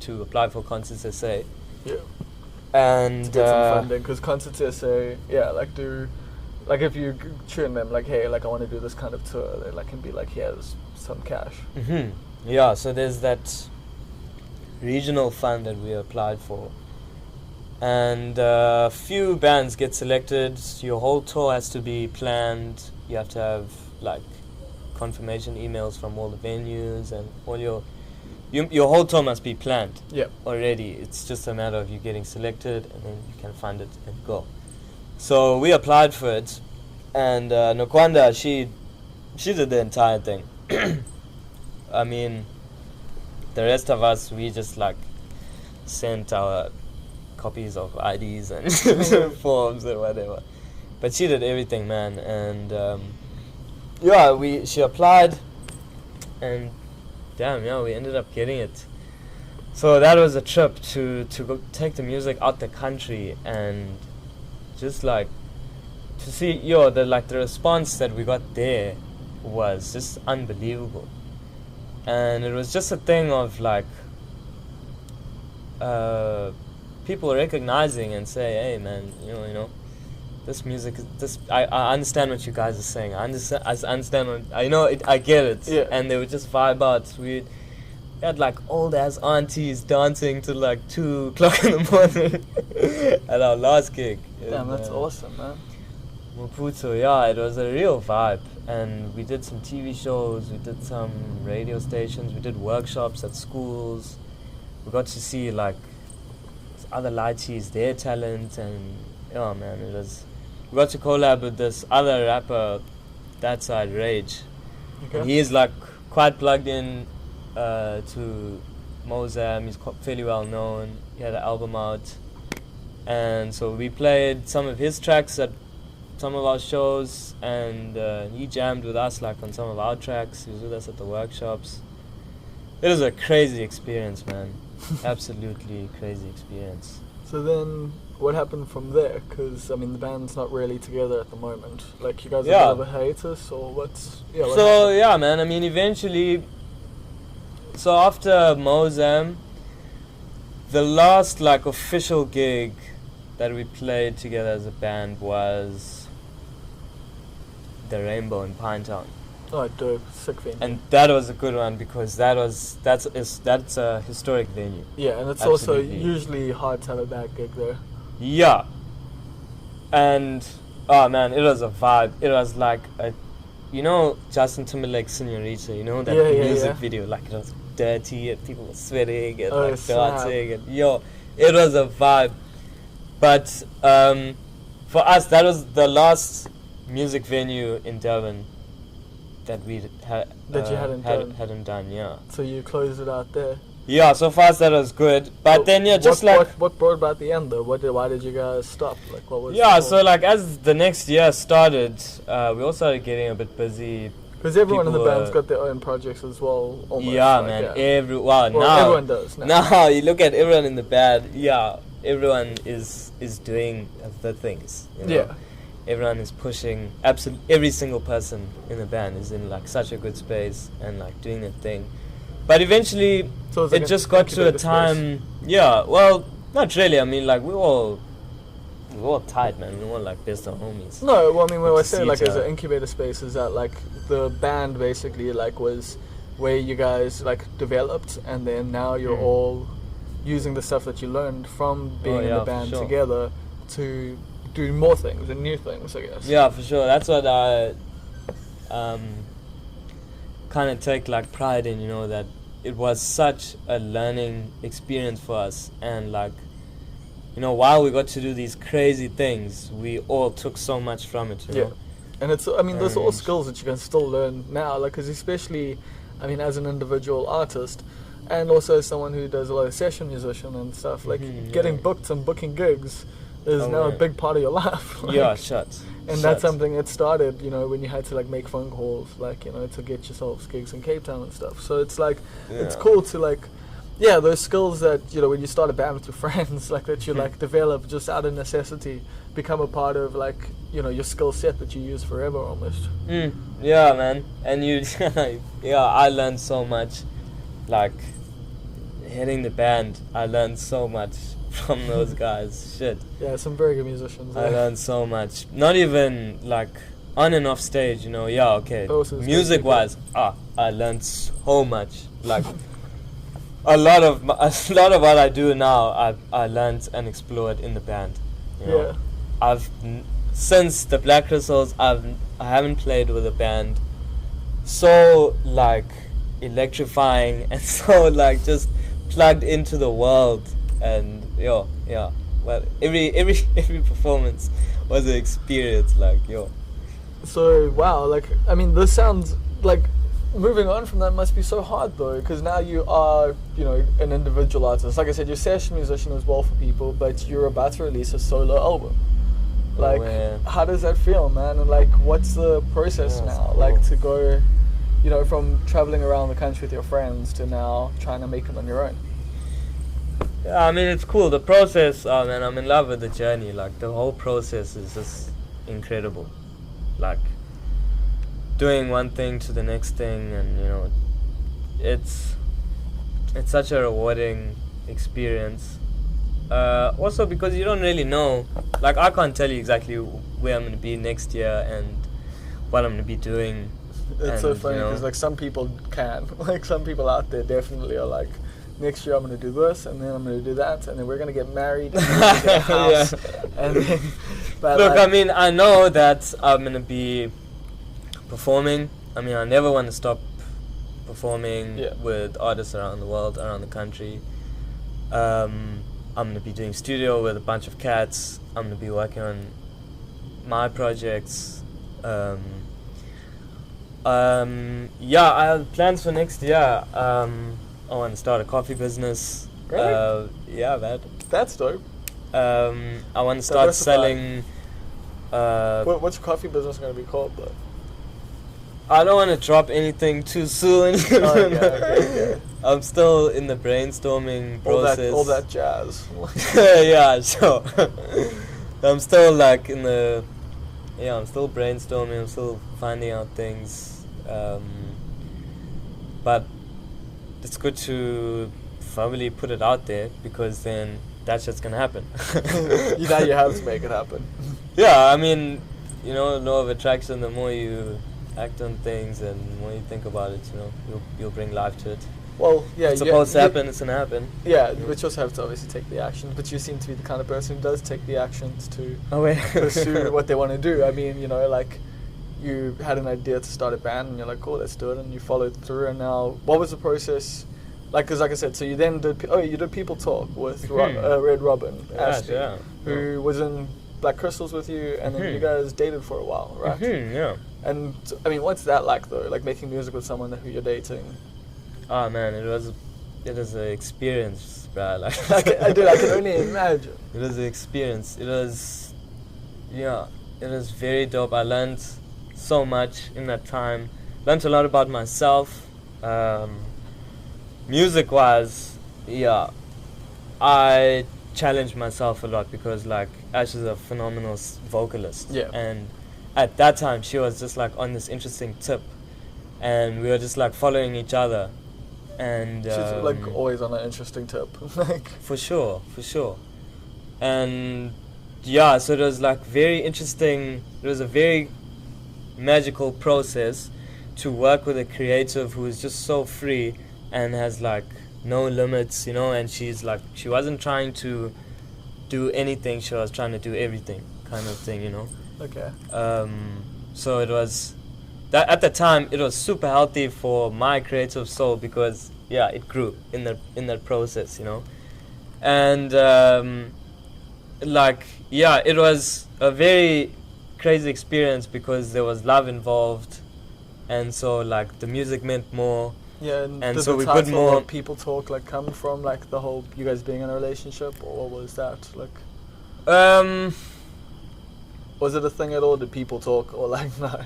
to apply for Concerts SA. Yeah. And To get some funding, because Concerts SA, yeah, like if you tune them, like, hey, like I want to do this kind of tour, they like can be like, here's some cash. mhm. Yeah, so there's that regional fund that we applied for. And a few bands get selected. Your whole tour has to be planned. You have to have like confirmation emails from all the venues, and all your whole tour must be planned Yeah. already. It's just a matter of you getting selected, and then you can fund it and go. So we applied for it, and Nokwanda, she did the entire thing. I mean, the rest of us, we just like sent our copies of IDs and forms or whatever. But she did everything, man, and she applied, and damn, we ended up getting it. So that was a trip to go take the music out the country and just like to see the response that we got there was just unbelievable. And it was just a thing of like people recognizing and say, hey man, you know this music is I understand what you guys are saying. I understand what I get it. Yeah. And they would just vibe out. We had like old ass aunties dancing to like 2 o'clock in the morning at our last gig. Damn, that's awesome, man. Maputo, it was a real vibe. And we did some TV shows, we did some radio stations, we did workshops at schools. We got to see like other lighties, their talent, and man, it was. We got to collab with this other rapper, that side Rage. Okay. And he is like quite plugged in to Mozam. He's fairly well known. He had an album out, and so we played some of his tracks at some of our shows, and he jammed with us like on some of our tracks. He was with us at the workshops. It was a crazy experience, man. Absolutely crazy experience. So then, what happened from there? Because I mean, the band's not really together at the moment. Like, you guys have a bit of a hiatus, or what's? Yeah. What happened? Man. I mean, eventually. So after Mozam, the last like official gig that we played together as a band was the Rainbow in Pinetown. Oh, dope, sick venue. And that was a good one because that's a historic venue. Yeah, and it's Absolutely. also usually hard to have a bad gig there. Yeah. And oh man, it was a vibe. It was like Justin Timberlake's Senorita, that music video, like it was dirty and people were sweating and dancing and it was a vibe. But for us, that was the last music venue in Durban that we hadn't done, yeah. So you closed it out there. Yeah, so far that was good, but then what brought about the end though? Why did you guys stop? Like, what was? Yeah, so like as the next year started, we all started getting a bit busy. Because everyone in the band's got their own projects as well. Almost, yeah, like, man. Yeah. Now everyone does. Now you look at everyone in the band. Yeah, everyone is doing the things. Yeah. Everyone is pushing. Every single person in the band is in like such a good space and like doing their thing. But eventually, so it just got to a time. Yeah, well, not really. I mean, like we're all tight, man. We're all like best of homies. No, well, I mean, when I say like as an incubator space, is that like the band basically like was where you guys like developed, and then now you're all using the stuff that you learned from being in the band together to do more things and new things, I guess. Yeah, for sure. That's what I kind of take like pride in, that it was such a learning experience for us, and like, while we got to do these crazy things, we all took so much from it, you know? And it's, I mean, those are all skills that you can still learn now, like, because especially, I mean, as an individual artist, and also as someone who does a lot of session musician and stuff, like, getting booked and booking gigs is now a big part of your life. Like, and that's something that started, when you had to, like, make phone calls, like, to get yourselves gigs in Cape Town and stuff. So it's, like, it's cool to, like, those skills that, when you start a band with your friends, like, that you, like, develop just out of necessity, become a part of, like, your skill set that you use forever almost. Yeah, man. And I learned so much, like, heading the band, I learned so much from those guys. Shit. Yeah, some very good musicians. I learned so much. Not even, like, on and off stage, okay. Music-wise, I learned so much. Like, a lot of what I do now, I learned and explored in the band. Since the Blvck Crystals, I haven't played with a band so like electrifying and so like just plugged into the world, and well, every performance was an experience, like. So wow, like, I mean, this sounds like moving on from that must be so hard though, because now you are, an individual artist. Like I said, you're a session musician as well for people, but you're about to release a solo album. Like, how does that feel, man? And like, what's the process now? Cool. Like to go, from traveling around the country with your friends to now trying to make it on your own. Yeah, I mean, it's cool. The process, man, I'm in love with the journey. Like, the whole process is just incredible. Like, doing one thing to the next thing, and, it's such a rewarding experience. Also, because you don't really know. Like, I can't tell you exactly where I'm going to be next year and what I'm going to be doing. It's so funny, because, like, some people can. Like, some people out there definitely are like, next year I'm going to do this, and then I'm going to do that, and then we're going to get married, and then we're going to get a house. And then, but look, I mean, I know that I'm going to be performing. I mean, I never want to stop performing with artists around the world, around the country. I'm going to be doing studio with a bunch of cats. I'm going to be working on my projects. I have plans for next year. I want to start a coffee business. Really? Yeah, man. That's dope. I want to start selling. What's your coffee business going to be called, though? I don't want to drop anything too soon. Okay. I'm still in the brainstorming process. All that jazz. Yeah, sure. I'm still like I'm still brainstorming. I'm still finding out things. But it's good to formally put it out there, because then that's just gonna happen. You have to make it happen. Yeah, I mean, law of attraction. The more you act on things and the more you think about it, you'll bring life to it. Well, yeah, it's supposed to happen. It's gonna happen. Yeah, but you also have to obviously take the action. But you seem to be the kind of person who does take the actions to pursue what they want to do. I mean, like, you had an idea to start a band, and you're like, cool, let's do it, and you followed through. And now, what was the process? Like, because like I said, so you then did. You did People Talk with Red Robin, Ashley, who was in Blvck Crystals with you, and then you guys dated for a while, right? Yeah. And I mean, what's that like though? Like making music with someone who you're dating. Oh man, it was an experience, bro. Like, I can only imagine. It was an experience. It was very dope. I learned so much in that time. Learned a lot about myself. Music-wise, I challenged myself a lot, because like Ash is a phenomenal vocalist. Yeah. And at that time, she was just like on this interesting tip, and we were just like following each other. And she's like always on an interesting tip. Like, for sure. And so it was like very interesting. It was a very magical process to work with a creative who is just so free and has like no limits, and she's like, she wasn't trying to do anything, she was trying to do everything, kind of thing, Okay. So it was that at the time it was super healthy for my creative soul, because it grew in that process, and it was a very crazy experience, because there was love involved, and so like the music meant more. Yeah, and so the we put more People Talk like come from like the whole you guys being in a relationship, or what was that like? Was it a thing at all? Did people talk, or like no?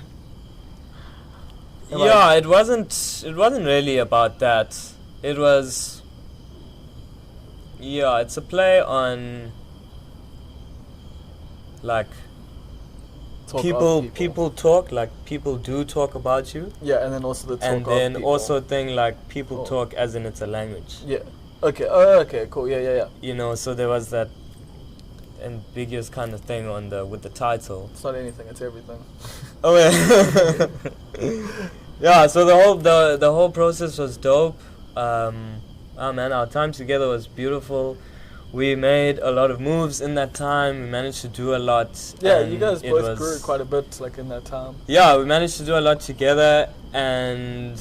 It wasn't really about that. It was it's a play on like people talk, like people do talk about you. Yeah, and then also the talk and of then people. also thing like people talk as in it's a language. Yeah. Okay. Oh, okay. Cool. Yeah. So there was that ambiguous kind of thing with the title. It's not anything. It's everything. Oh yeah. So the whole process was dope. Our time together was beautiful. We made a lot of moves in that time. We managed to do a lot. Yeah, you guys both grew quite a bit, like in that time. Yeah, we managed to do a lot together, and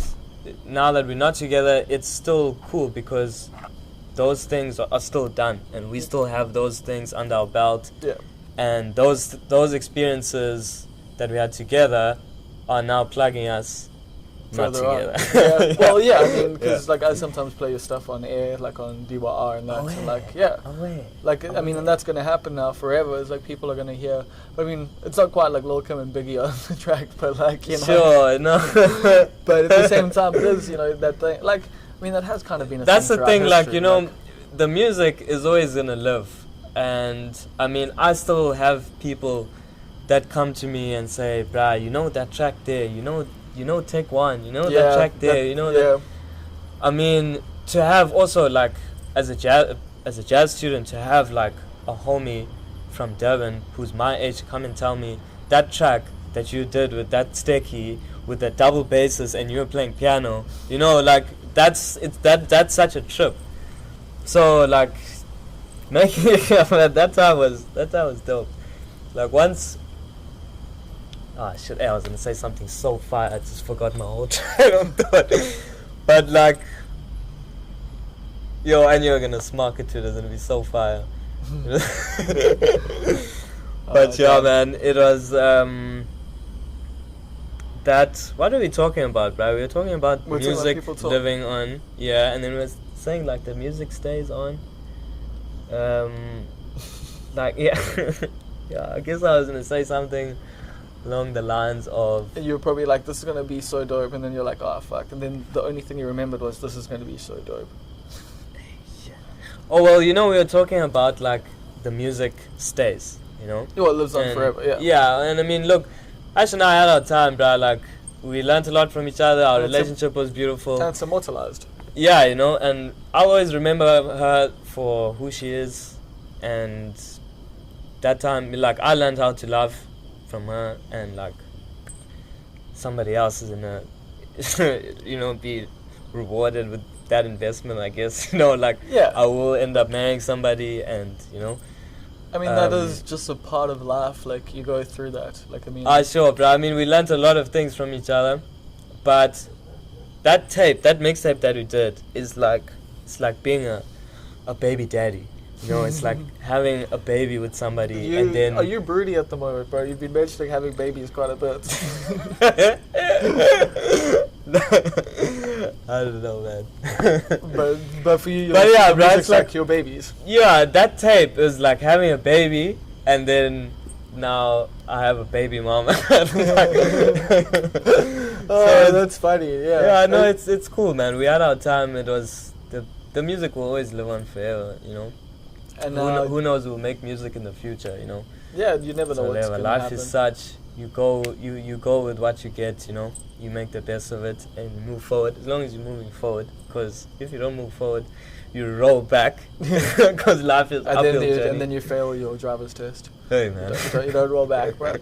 now that we're not together, it's still cool, because those things are still done, and we still have those things under our belt. Yeah. And those experiences that we had together are now plugging us not further on. together. Yeah. Well, yeah, I mean, because like I sometimes play your stuff on air, like on DYR and that, Oh, and yeah. like yeah, Oh, wait. like I mean, and that's gonna happen now forever. It's like people are gonna hear. I mean, it's not quite like Lil Kim and Biggie on the track, but like you know. Sure, no. But at the same time, it is that thing. Like I mean, that has kind of been a That's thing the thing, throughout like, history, the music is always gonna live. And I mean, I still have people that come to me and say, bruh, that track there, take one, that track there, that. I mean, to have also like as a jazz student, to have like a homie from Durban who's my age come and tell me that track that you did with that sticky with the double basses and you were playing piano, like that's such a trip. So like making it that time was dope. Like once I was gonna say something so fire, I just forgot my whole train of thought. But like and you're gonna smack it to it, it's gonna be so fire. But yeah, man, it was that. What are we talking about, bro? We were talking about music living on, and then we were saying like the music stays on. Like yeah, I guess I was gonna say something along the lines of. And you were probably like, "This is gonna be so dope," and then you're like, "Oh fuck!" And then the only thing you remembered was, "This is gonna be so dope." Oh well, we were talking about like the music stays, Well, it lives on forever. Yeah. Yeah, and I mean, look, Ash and I had our time, bro. Like we learned a lot from each other. Our relationship was beautiful. And it's immortalized. Yeah, and I'll always remember her for who she is, and that time, like I learned how to love from her, and like somebody else is gonna, be rewarded with that investment, I guess. I will end up marrying somebody, and I mean, that is just a part of life. Like you go through that. Like I mean. Sure, bro. I mean, we learned a lot of things from each other, but that mixtape that we did it's like being a baby daddy. It's like having a baby with somebody, and then. Are you broody at the moment, bro? You've been mentioning having babies quite a bit. I don't know, man. but for you, bro, it's like your babies. Yeah, that tape is like having a baby, and then now I have a baby mama. So that's funny. Yeah. Yeah, no, it's cool, man. We had our time. It was the music will always live on forever, And who knows? We'll make music in the future, Yeah, you never know what's gonna life happen. is such. You go with what you get, You make the best of it and you move forward. As long as you're moving forward, because if you don't move forward, you roll back. Because life is uphill journey. And then you fail your driver's test. Hey man, you don't roll back, bro.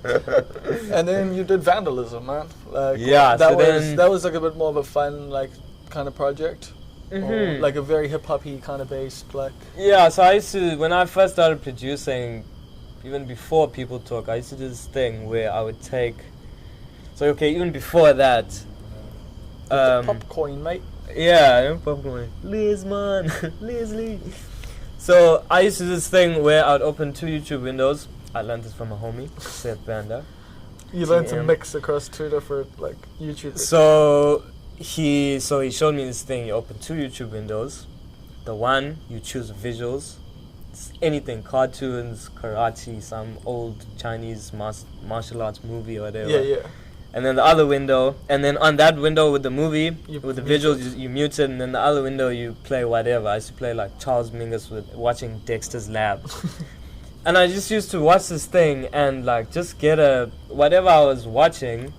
And then you did vandalism, man. Like that was like a bit more of a fun kind of project. Or like a very hip hoppy kind of based Yeah, so I used to, when I first started producing, even before People Talk, I used to do this thing where I would take. So even before that, popcorn, mate. Yeah, popcorn. Leslie. So I used to do this thing where I'd open 2 YouTube windows. I learned this from a homie, Seth Banda. You learned to mix across 2 different YouTube. So he showed me this thing. You open 2 YouTube windows. The one you choose visuals. It's anything, cartoons, karate, some old Chinese martial arts movie or whatever. Yeah. And then the other window, and then on that window with the movie, with the visuals, you mute it, and then the other window you play whatever. I used to play like Charles Mingus with watching Dexter's Lab. And I just used to watch this thing and just get whatever I was watching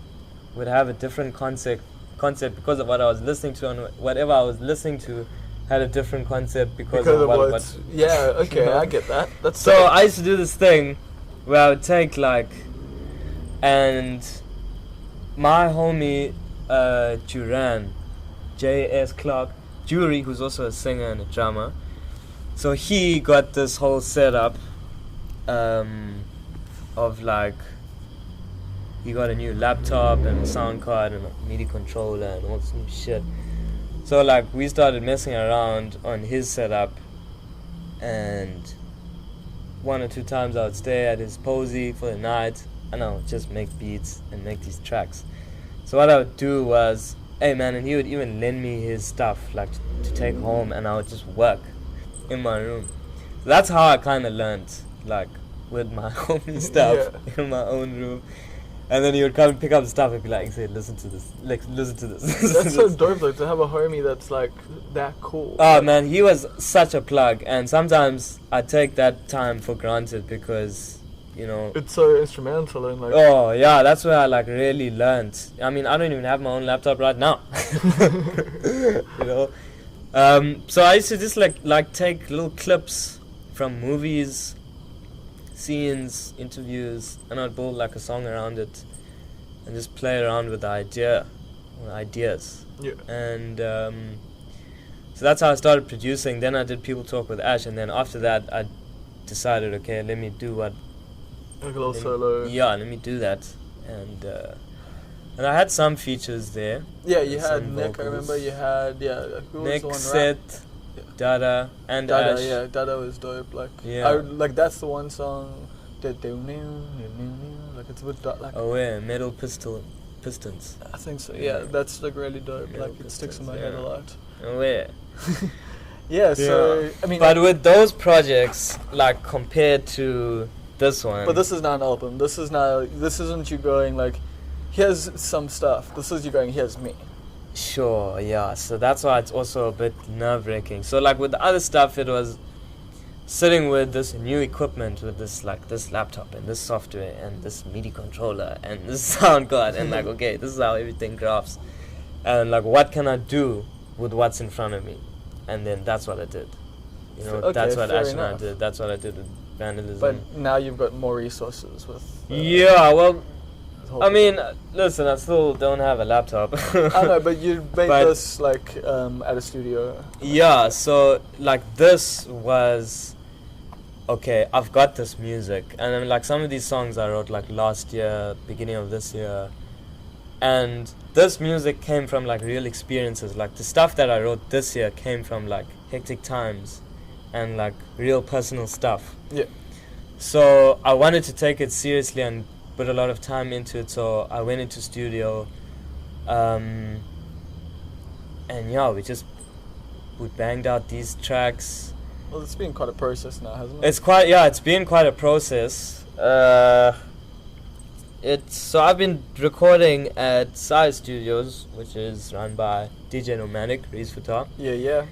would have a different concept because of what I was listening to, and whatever I was listening to had a different concept because of what yeah, okay, I get that. That's so I used to do this thing where I would take and my homie Duran, J.S. Clark, Jury, who's also a singer and a drummer. So he got this whole setup of he got a new laptop and a sound card and a MIDI controller and all this new shit. So we started messing around on his setup, and 1 or 2 times I would stay at his posy for the night and I would just make beats and make these tracks. So what I would do was Hey man, and he would even lend me his stuff like to take home, and I would just work in my room. That's how I kind of learned, like with my homie stuff in my own room. And then he would come and pick up the stuff and be like, "Say, listen to this, like listen to this." That's so dope though, to have a homie that's like that cool. Oh man, he was such a plug, and sometimes I take that time for granted because, you know, it's so instrumental and like. Oh yeah, that's where I like really learned. I mean, I don't even have my own laptop right now. You know, so I used to just like take little clips from movies, scenes, interviews, and I'd build like a song around it, and just play around with the ideas. Yeah. And so that's how I started producing. Then I did People Talk with Ash, and then after that I decided, okay, let me do what. Like a little solo. Yeah, let me do that, and I had some features there. Yeah, you had Nick. vocals. I remember you had who was Nick, the one Seth, Dada, and Dada, Ash. yeah, Dada was dope. Like, Yeah. like that's the one song that they like it's a bit like. Oh yeah, Metal Pistons. I think so. Yeah. Yeah, that's like really dope. Metal Like it sticks in Pistons, my head a yeah. lot. Oh yeah. Yeah. So Yeah. I mean, But with those projects, like compared to this one. but this is not an album. This isn't you going like, here's some stuff. This is you going, here's me. Sure, yeah. So that's why it's also a bit nerve-wracking. So like with the other stuff, it was sitting with this new equipment, with this laptop and this software and this MIDI controller and this sound card, and like, okay, this is how everything graphs, and like, what can I do with what's in front of me? And then that's what I did. You know, Okay, that's what fair Ash and I enough. did. That's what I did with vandalism. But now you've got more resources with. Yeah, well, the whole I thing. mean, listen, I still don't have a laptop. I know, but you made But- this like at a studio. Yeah, so like this was okay, I've got this music, and then like some of these songs I wrote like last year, beginning of this year, and this music came from like real experiences. Like the stuff that I wrote this year came from like hectic times and like real personal stuff. Yeah. So I wanted to take it seriously and put a lot of time into it, so I went into studio, and yeah, we banged out these tracks. Well, it's been quite a process now, hasn't it? It's been quite a process. So I've been recording at Size Studios, which is run by DJ Nomadic, Reese Fatah, Yeah.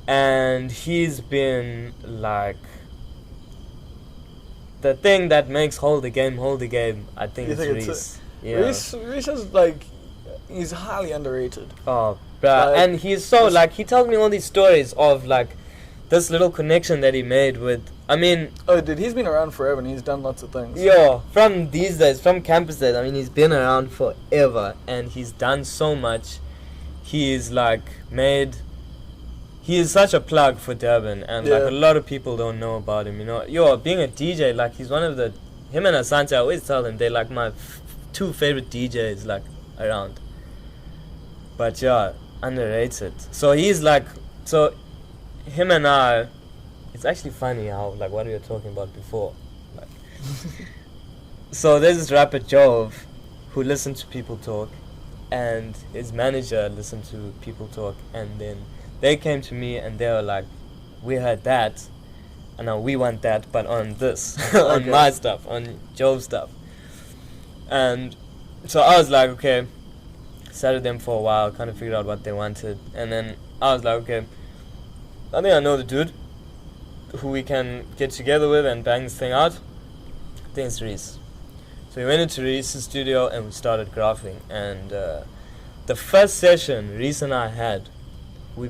and he's been like the thing that makes Hold the Game. I think You it's think it's Reese. Yeah. Reese is like, he's highly underrated. Oh, bruh. Like, And he's so, like, he tells me all these stories of, like, this little connection that he made with, I mean, Oh, dude, he's been around forever and he's done lots of things. yo, from these days, from campus days, I mean, he's been around forever, and he's done so much. He's, like, he is such a plug for Durban, and, like, Yeah. a lot of people don't know about him, you know. Yo, being a DJ, like, he's one of him and Asante, I always tell them, they're, like, my two favorite DJs, like, around. But yeah, underrated. So he's like, him and I, it's actually funny how, like, what we were talking about before. Like, so there's this rapper Jove who listened to People Talk, and his manager listened to People Talk, and then they came to me and they were like, we heard that, and now we want that, but on this, on Okay. my stuff, on Jove's stuff. And so I was like, okay, sat with them for a while, kind of figured out what they wanted, and then I was like, okay, I think I know the dude who we can get together with and bang this thing out. I think it's Reese. So we went into Reese's studio and we started graphing, and the first session Reese and I had, we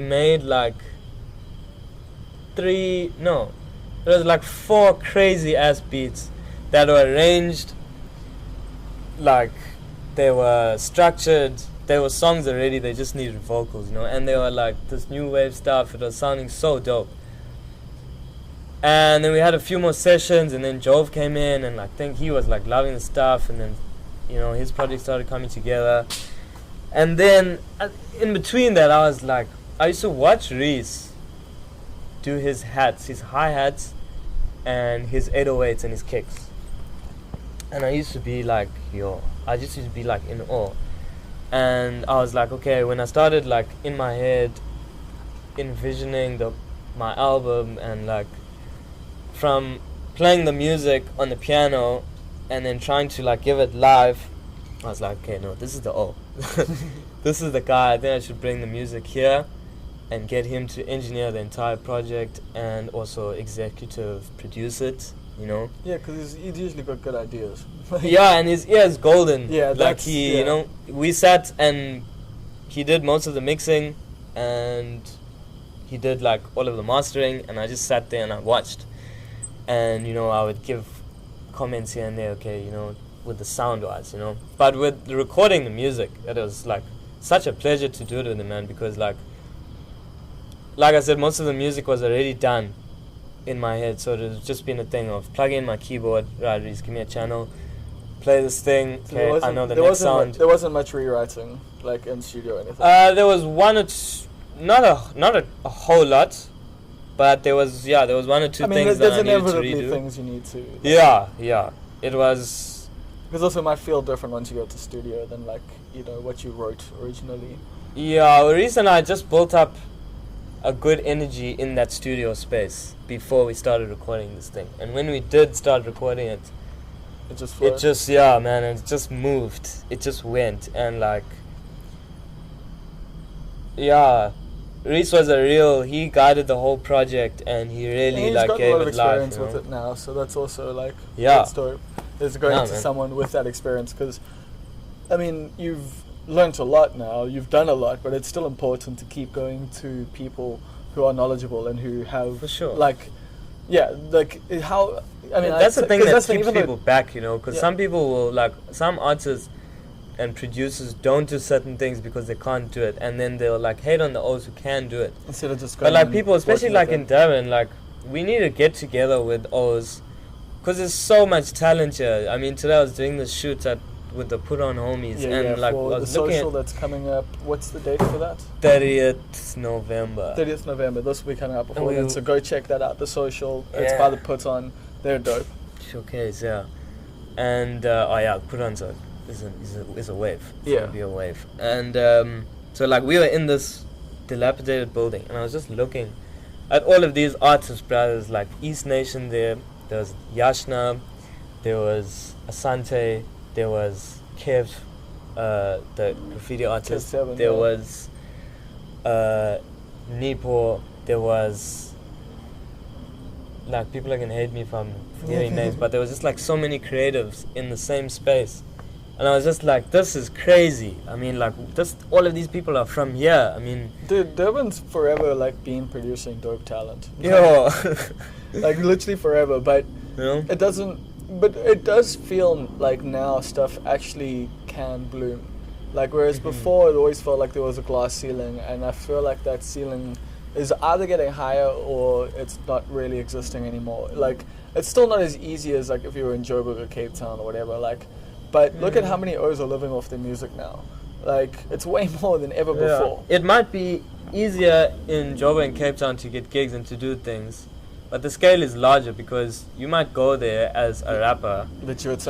made like it was like 4 crazy ass beats that were arranged, like they were structured, they were songs already, they just needed vocals, you know, and they were like this new wave stuff. It was sounding so dope. And then we had a few more sessions, and then Jove came in, and I think he was like loving the stuff, and then, you know, his project started coming together. And then in between that, I was like, I used to watch Reese do his hats, his hi-hats, and his 808s and his kicks. And I used to be like, I just used to be like in awe. And I was like, okay, when I started like in my head envisioning my album, and like from playing the music on the piano and then trying to like give it live, I was like, okay, no, this is the O. This is the guy. I think I should bring the music here and get him to engineer the entire project and also executive produce it, you know? Yeah, because he's usually got good ideas. Yeah, and his ear is golden. Yeah, like you know, we sat and he did most of the mixing and he did like all of the mastering, and I just sat there and I watched. And, you know, I would give comments here and there, okay, you know, with the sound wise, you know. But with recording the music, it was like such a pleasure to do it with the man, because like I said, most of the music was already done in my head, so it was just been a thing of plugging in my keyboard, right, Reese, give me a channel, play this thing, okay, I know the next sound. There wasn't much rewriting, like in studio or anything? There was one or two, not a whole lot, but there was one or two things that I needed to redo. There's inevitably things you need to... Yeah, it was... Because also it might feel different once you go to studio than like, you know, what you wrote originally. Yeah, the reason I just built up a good energy in that studio space before we started recording this thing. And when we did start recording it, it just yeah, man, it just moved. It just went, and like, yeah, Reese was he guided the whole project, and he really like gave it life. He's got a lot of experience with it now, so that's also like a good story. Is going to someone with that experience, because, I mean, you've learnt a lot now, you've done a lot, but it's still important to keep going to people who are knowledgeable and who have, for sure, like, yeah, like how. I mean, that's the thing that keeps people back, you know, because some people will, like, some artists and producers don't do certain things because they can't do it, and then they'll like hate on the O's who can do it. Instead of just going. But like people, especially like in Durban, like we need to get together with O's, because there's so much talent here. I mean, today I was doing the shoots with the Put On Homies, and like for I was the looking social that's coming up. What's the date for that? 30th November. 30th November. This will be coming up before then, so go check that out. The social. It's by the Put On. They're dope. Showcase, yeah. And Put On's is a wave. It's gonna be a wave. And so like we were in this dilapidated building, and I was just looking at all of these artist brothers, like East Nation there was Yashna, there was Asante, there was Kev, the graffiti artist, there was Nipo, there was, like, people are gonna hate me if I'm forgetting names, but there was just like so many creatives in the same space. And I was just like, this is crazy. I mean, like, all of these people are from here. I mean... Dude, Durban's forever, like, been producing dope talent. Yo! Like, literally forever, but it doesn't... But it does feel like now stuff actually can bloom. Like, whereas before it always felt like there was a glass ceiling, and I feel like that ceiling is either getting higher or it's not really existing anymore. Like, it's still not as easy as, like, if you were in Joburg or Cape Town or whatever, like... But look at how many O's are living off their music now. Like, it's way more than ever before. It might be easier in Joburg and Cape Town to get gigs and to do things, but the scale is larger because you might go there as a rapper.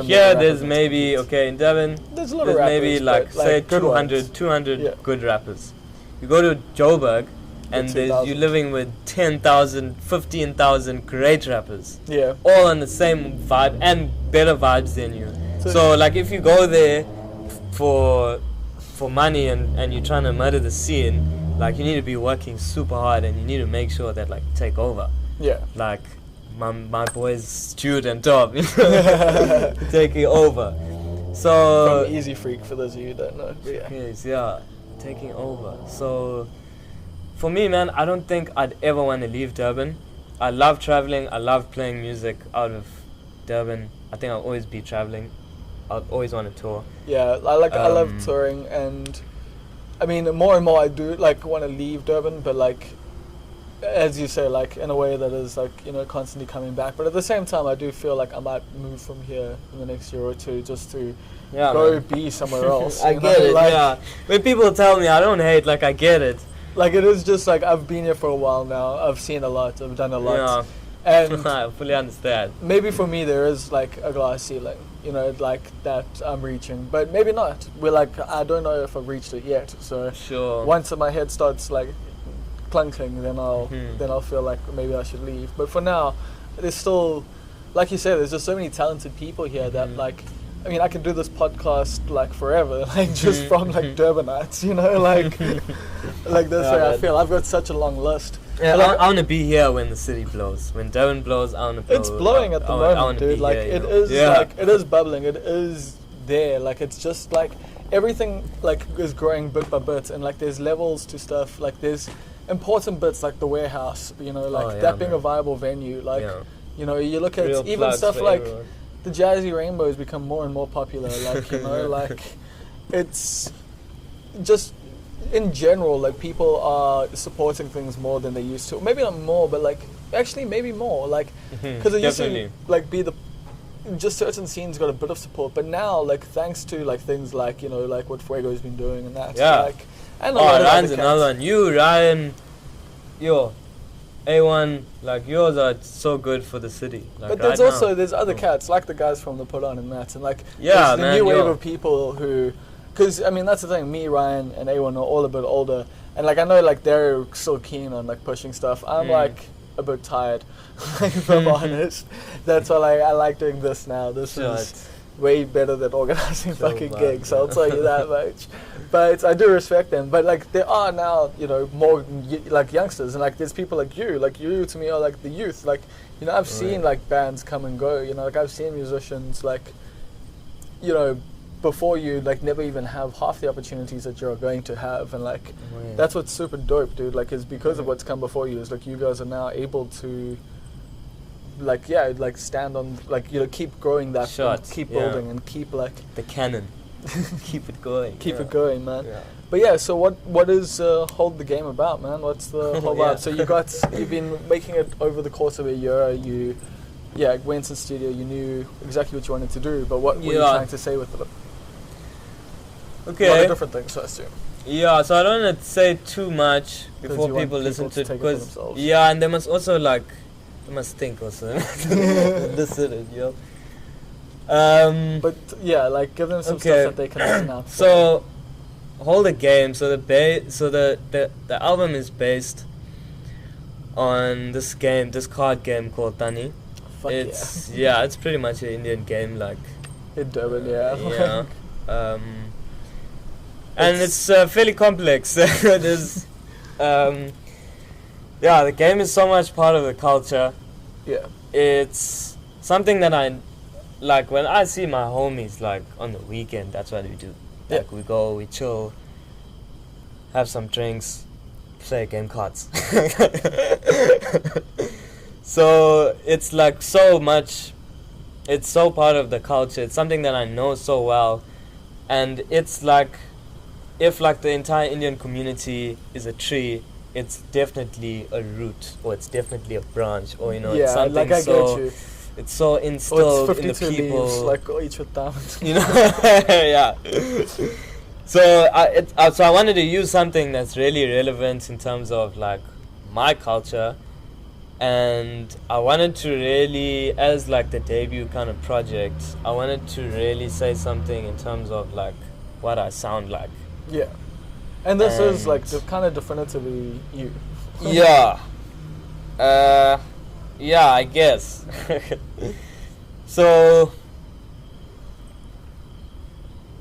Here there's maybe, in Durban, there's a lot of rappers, maybe like say 200 good rappers. You go to Joburg, and you're living with 10,000, 15,000 great rappers. Yeah. All on the same vibe and better vibes than you. So like if you go there for money and you're trying to murder the scene, like you need to be working super hard and you need to make sure that like take over. Yeah. Like my boys Jude and Tom, taking over. So from Easy Freak, for those of you who don't know. Taking over. So for me, man, I don't think I'd ever want to leave Durban. I love traveling. I love playing music out of Durban. I think I'll always be traveling. I'll always want to tour. Yeah, I love touring, and I mean more and more I do like want to leave Durban, but like as you say, like in a way that is like, you know, constantly coming back. But at the same time, I do feel like I might move from here in the next year or two just to go be somewhere else. I get it. Like, when people tell me, I don't hate. Like I get it. Like it is just like I've been here for a while now. I've seen a lot. I've done a lot. And I fully understand. maybe for me there is like a glass ceiling, you know, like that I'm reaching, but maybe not. We're like, I don't know if I've reached it yet. So Sure. once my head starts like clunking, then I'll feel like maybe I should leave. But for now, there's still, like you said, there's just so many talented people here that like, I mean, I can do this podcast like forever, like just from like Durbanites, you know, like like that's Yeah, way I man. feel. I've got such a long list. Yeah, Like, I want to be here when the city blows. When Durban blows, I want to blow. it's blowing at the moment, dude. Like it is like it is bubbling. It is there. Like it's just like everything like is growing bit by bit, and like there's levels to stuff. Like there's important bits like the warehouse, you know, like that being a viable venue. Like you know, you look at Real even plugs stuff for like everyone. the Jazzy Rainbows become more and more popular. Like you know, like it's just in general, like people are supporting things more than they used to. Maybe not more, but like actually maybe more. Like because it used to like be the just certain scenes got a bit of support, but now like thanks to like things like you know like what Fuego's been doing and that. Yeah. Like, and a lot of Ryan's other another cats. one. You, Ryan, yo, A1, like yours are so good for the city. Like, But there's right also now. there's other cats like the guys from the Put On and that, and like Yeah, there's the man, new wave yo. of people who, because I mean that's the thing. Me, Ryan, and A1 are all a bit older, and like I know like they're so keen on like pushing stuff. I'm like a bit tired, like, if I'm honest. That's why like I like doing this now. This is way better than organizing So fucking bad, gigs. yeah. I'll tell you that much. But I do respect them. But like there are now, you know, more like youngsters, and like there's people like you to me are like the youth. Like you know, I've seen like bands come and go. You know, like I've seen musicians like, you know, before you like never even have half the opportunities that you're going to have, and like that's what's super dope, dude. Like is because of what's come before you is like you guys are now able to like like stand on like you know keep growing that Shot, keep yeah. building and keep like The cannon. Keep it going. keep it going, man. Yeah. But yeah, so what is Hold the Game about, man? What's the whole Yeah. vibe? So you've been making it over the course of a year. You went to the studio, you knew exactly what you wanted to do, but what were you trying to say with it? Okay. A lot of different things, I assume. Yeah, so I don't want to say too much 'Cause before you want people listen people to to it, take it for because themselves. and they must also like they must think also listen it, yo. But yeah, like give them some Okay. stuff that they can listen out. So Hold the Game. So the album is based on this card game called Tani. Fuck It's it's pretty much an Indian game, like in Durban, yeah. yeah. And it's fairly complex. There's the game is so much part of the culture. Yeah. It's something that I like when I see my homies like on the weekend. That's what we do. Like we go, we chill, have some drinks, play game cards. So it's like so much. It's so part of the culture. It's something that I know so well, and it's like if like the entire Indian community is a tree, it's definitely a root, or it's definitely a branch, or you know, it's something like I so. get you. It's so Or instilled it's in the 52 people. leaves, like each with diamonds. You know, yeah. So I wanted to use something that's really relevant in terms of like my culture, and I wanted to really, as like the debut kind of project, I wanted to really say something in terms of like what I sound like. Yeah. And this is And- like kind of definitively you. Yeah. I guess. So,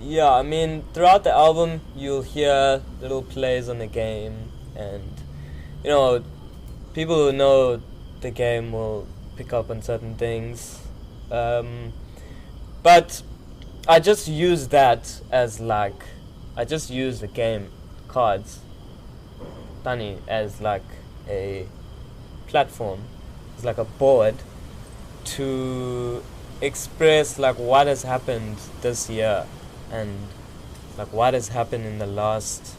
yeah, I mean, throughout the album, you'll hear little plays on the game, and, you know, people who know the game will pick up on certain things. But I just use that as like, I just use the game cards, Tani, as like a platform, it's like a board to express like what has happened this year and like what has happened in the last,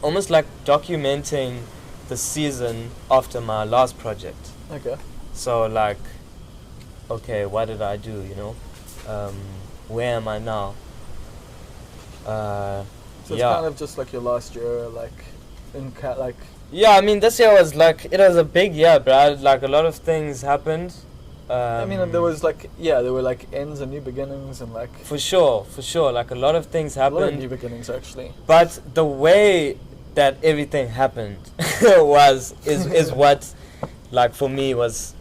almost like documenting the season after my last project. Okay. So like, okay, what did I do, you know? Where am I now? So it's kind of just like your last year, like in like Yeah, I mean, this year was like, it was a big year, bro. Like, a lot of things happened. I mean, there was like, there were like ends and new beginnings and like... For sure. Like, a lot of things happened. A lot of new beginnings, actually. But the way that everything happened is what, like, for me is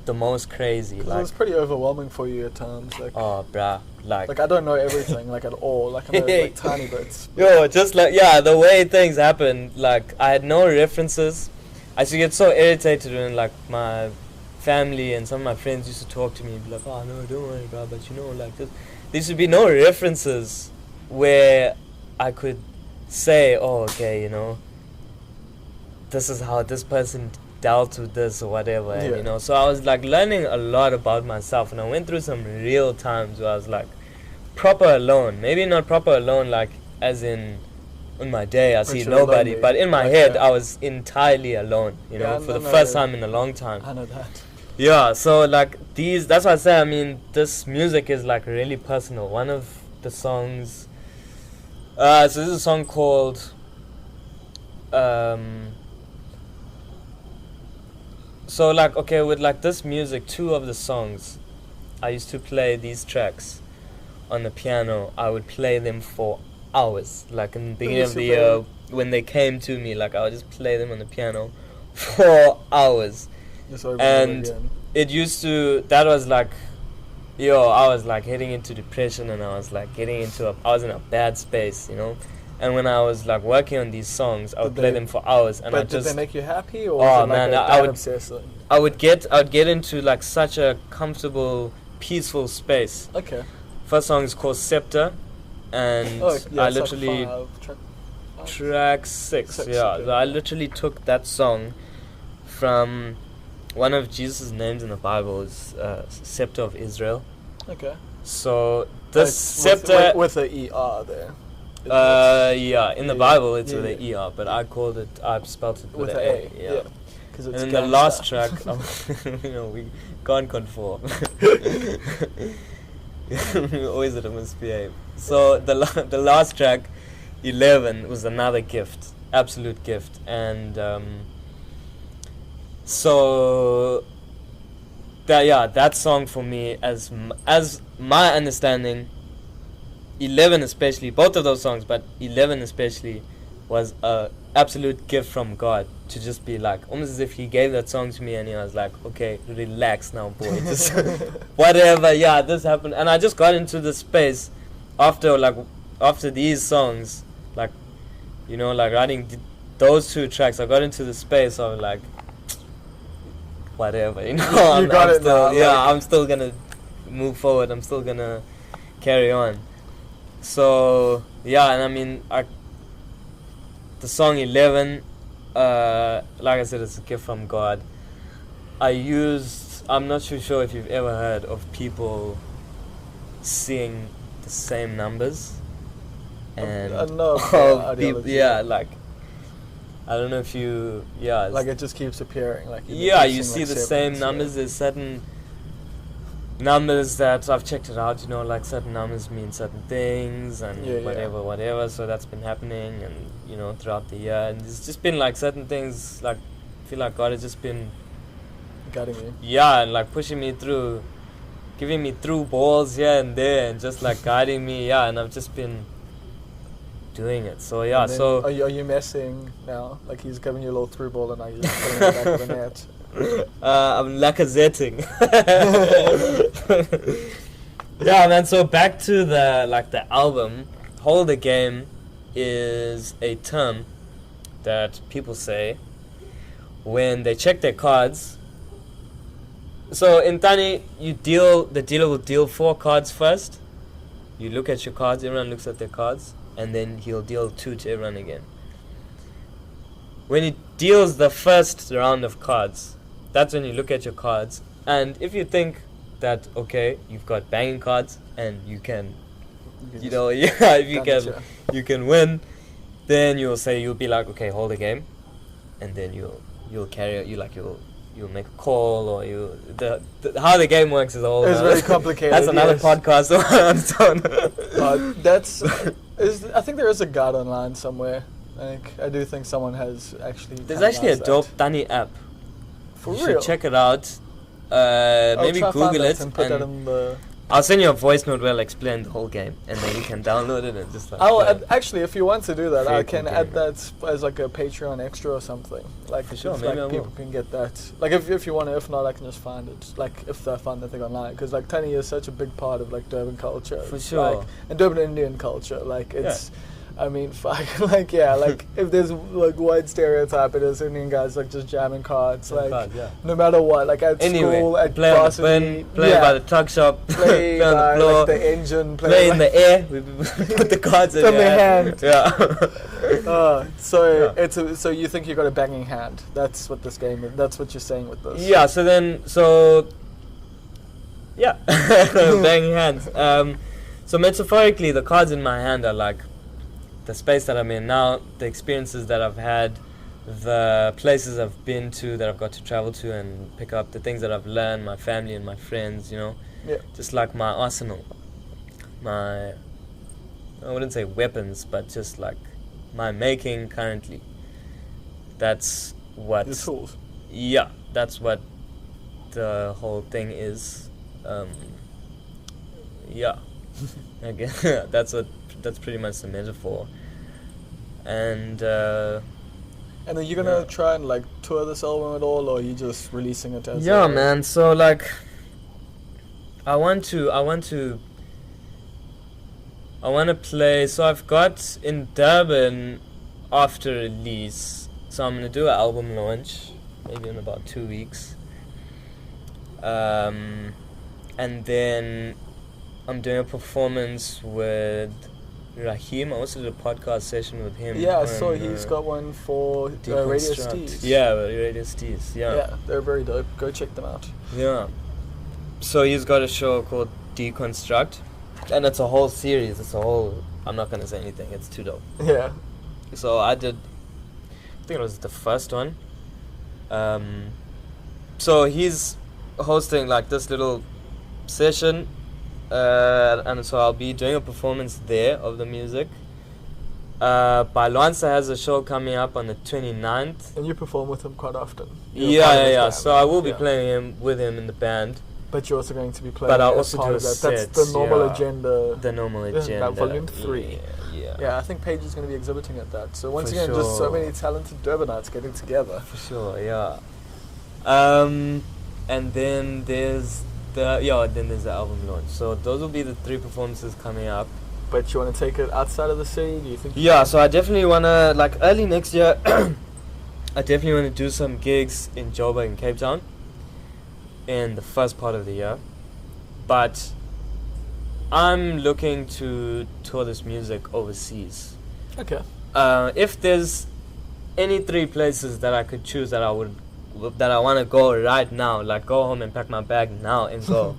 the most crazy. Like, it was pretty overwhelming for you at times. Like, oh, bruh. Like I don't know everything, like, at all. Like, I know, like, tiny bits. Yo, just like, the way things happened, like, I had no references. I used to get so irritated when, like, my family and some of my friends used to talk to me and be like, oh, no, don't worry, bro, but you know, like, there used to be no references where I could say, oh, okay, you know, this is how this person dealt with this or whatever, and, you know, so I was like learning a lot about myself, and I went through some real times where I was like proper alone. Maybe not proper alone, like as in my day I see nobody, lonely, but in my head I was entirely alone, you know, for the first time in a long time. I know that. Yeah, so like that's why I say, I mean, this music is like really personal. One of the songs, so this is a song called so like, okay, with like this music, two of the songs, I used to play these tracks on the piano. I would play them for hours. Like in the beginning of the year, when they came to me, like I would just play them on the piano for hours. And it used to, that was like, I was like heading into depression, and I was like I was in a bad space, you know. And when I was like working on these songs, I would play them for hours, and but did they make you happy, or oh was it man, like I would get into like such a comfortable, peaceful space. Okay. First song is called Scepter, and I literally track 6. Yeah, so I literally took that song from one of Jesus' names in the Bible, is Scepter of Israel. Okay. So this scepter with the ER there. In the Bible it's with an ER, but I spelled it with an A. Yeah. And in the last track, you know, we can't conform. We always at a misbehave. So the last track, 11, was another gift, absolute gift, and so that song for me, as my understanding, 11 especially, both of those songs, but 11 especially, was a absolute gift from God, to just be like, almost as if he gave that song to me and he was like, okay, relax now, boy, just whatever, this happened. And I just got into the space after these songs, like, you know, like writing those 2 tracks, I got into the space of like, whatever, you know. I'm still gonna move forward, I'm still gonna carry on. So and I mean, the song 11, like I said, it's a gift from God. I'm not too sure if you've ever heard of people seeing the same numbers, and like, I don't know if you like it just keeps appearing, like you see the same numbers. There's certain numbers that I've checked it out, you know, like certain numbers mean certain things, and whatever, so that's been happening, and you know, throughout the year, and it's just been like certain things, like I feel like God has just been guiding me, and like pushing me through, giving me through balls here and there, and just like guiding me, and I've just been doing it. So so are you messing now? Like he's giving you a little through ball, and now you're just putting it back of the net. I'm lacazetting. Man, so back to the album. Hold the game is a term that people say when they check their cards. So in Tani, the dealer will deal 4 cards first. You look at your cards, everyone looks at their cards, and then he'll deal 2 to everyone again. When he deals the first round of cards, that's when you look at your cards, and if you think that, okay, you've got banging cards and you can, you know, if you can win, then you'll be like, okay, hold the game, and then you'll carry it, you'll make a call, or how the game works is all. It's very complicated. That's another podcast on its own. I think there is a guide online somewhere. I do think someone has actually. There's actually a analysed dope that. Tani app. For You real. should check it out. I'll Maybe try find Google that it, and put that and in the. I'll send you a voice note where I'll explain the whole game, and then you can download it and just like. I'll play add, it. actually, if you want to do that, I Create can the add game. that as like a Patreon extra or something. Like, For sure, it's maybe like I people will. can get that. Like, if you want to, if not, I can just find it. Like, if I find that thing online, because like Tani is such a big part of like Durban culture. For It's, sure. Like, and Durban Indian culture, like it's. I mean, fuck, like yeah, like if there's like one stereotype, it is Indian guys like just jamming cards, like no matter what, like at school, at play on the varsity, bin, play by the tuck shop, play on the by floor, like the engine, play in like, the air. We put the cards in From your the hand. Yeah. So Yeah. it's so you think you got a banging hand? That's what this game is. That's what you're saying with this. Yeah. Yeah. Banging hands. So metaphorically, the cards in my hand are like the space that I'm in now, the experiences that I've had, the places I've been to that I've got to travel to and pick up, the things that I've learned, my family and my friends, you know. Yeah. Just like my arsenal. I wouldn't say weapons, but just like my making currently. That's what. The tools. Yeah, that's what the whole thing is. Yeah. Again, that's pretty much the metaphor. And And are you gonna try and like tour this album at all, or are you just releasing it as? yeah, man. So like, I want to play. So I've got in Durban after release. So I'm gonna do an album launch, maybe in about 2 weeks. And then I'm doing a performance with Rahim. I also did a podcast session with him. Yeah, on, so he's got one for Radio Deconstruct. Steez. Yeah, Radio Steez. Yeah, they're very dope. Go check them out. Yeah. So he's got a show called Deconstruct, and it's a whole series. I'm not gonna say anything. It's too dope. Yeah. So I think it was the first one. So he's hosting like this little session, and so I'll be doing a performance there of the music. Balwansa has a show coming up on the 29th. And you perform with him quite often. Yeah. So I will be playing with him in the band. But you're also going to be playing. But I'll as also part do of a that. set, That's the normal yeah. agenda. The normal Isn't agenda. that volume 3? Yeah. Yeah, I think Paige is going to be exhibiting at that. So once For again, just so sure. many talented Durbanites getting together. For sure, yeah. And then there's the album launch. So those will be the 3 performances coming up. But you want to take it outside of the city? Do you think? Yeah, so I definitely want to, like early next year, I definitely want to do some gigs in Joburg and Cape Town in the first part of the year. But I'm looking to tour this music overseas. Okay. If there's any 3 places that I could choose that I want to go right now, like go home and pack my bag now and go,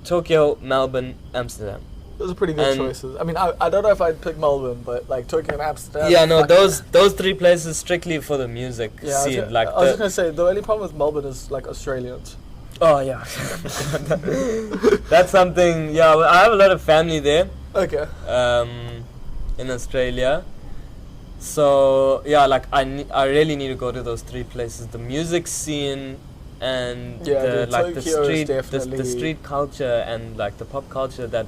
Tokyo, Melbourne, Amsterdam. Those are pretty good choices. I mean, I don't know if I'd pick Melbourne, but like Tokyo and Amsterdam. Yeah, no, those 3 places strictly for the music scene. I was just gonna say the only problem with Melbourne is like Australians. Oh yeah, that's something. Yeah, I have a lot of family there. Okay. In Australia. So yeah, like I really need to go to those 3 places: the music scene, and the street culture, and like the pop culture that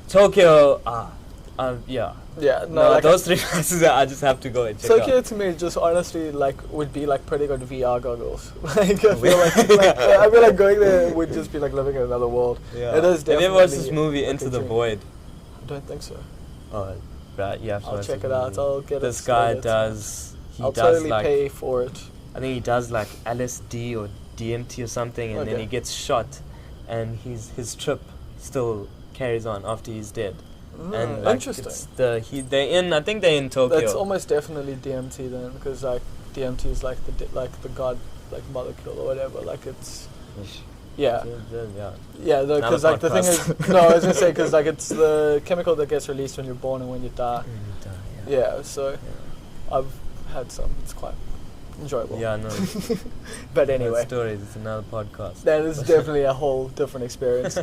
Tokyo. Yeah. Yeah, those 3 places I just have to go and check Tokyo out. to me just honestly would be like pretty good VR goggles. Like I feel like going there would just be like living in another world. Yeah. It is Have definitely. you ever watched this movie Into the Void? I don't think so. Oh, right. Yeah. I'll check it out. I'll get this it. guy does. I'll totally pay for it. I think he does like LSD or DMT or something, and then he gets shot, and his trip still carries on after he's dead. And like, interesting. I think they're in Tokyo. That's almost definitely DMT then, because like DMT is like the god like molecule or whatever. Like it's yeah. Because like the thing is, no, I was gonna say because like it's the chemical that gets released when you're born and when you die. Yeah. So I've had some. It's quite enjoyable. Yeah, no. But anyway, stories. It's another podcast. That is definitely a whole different experience.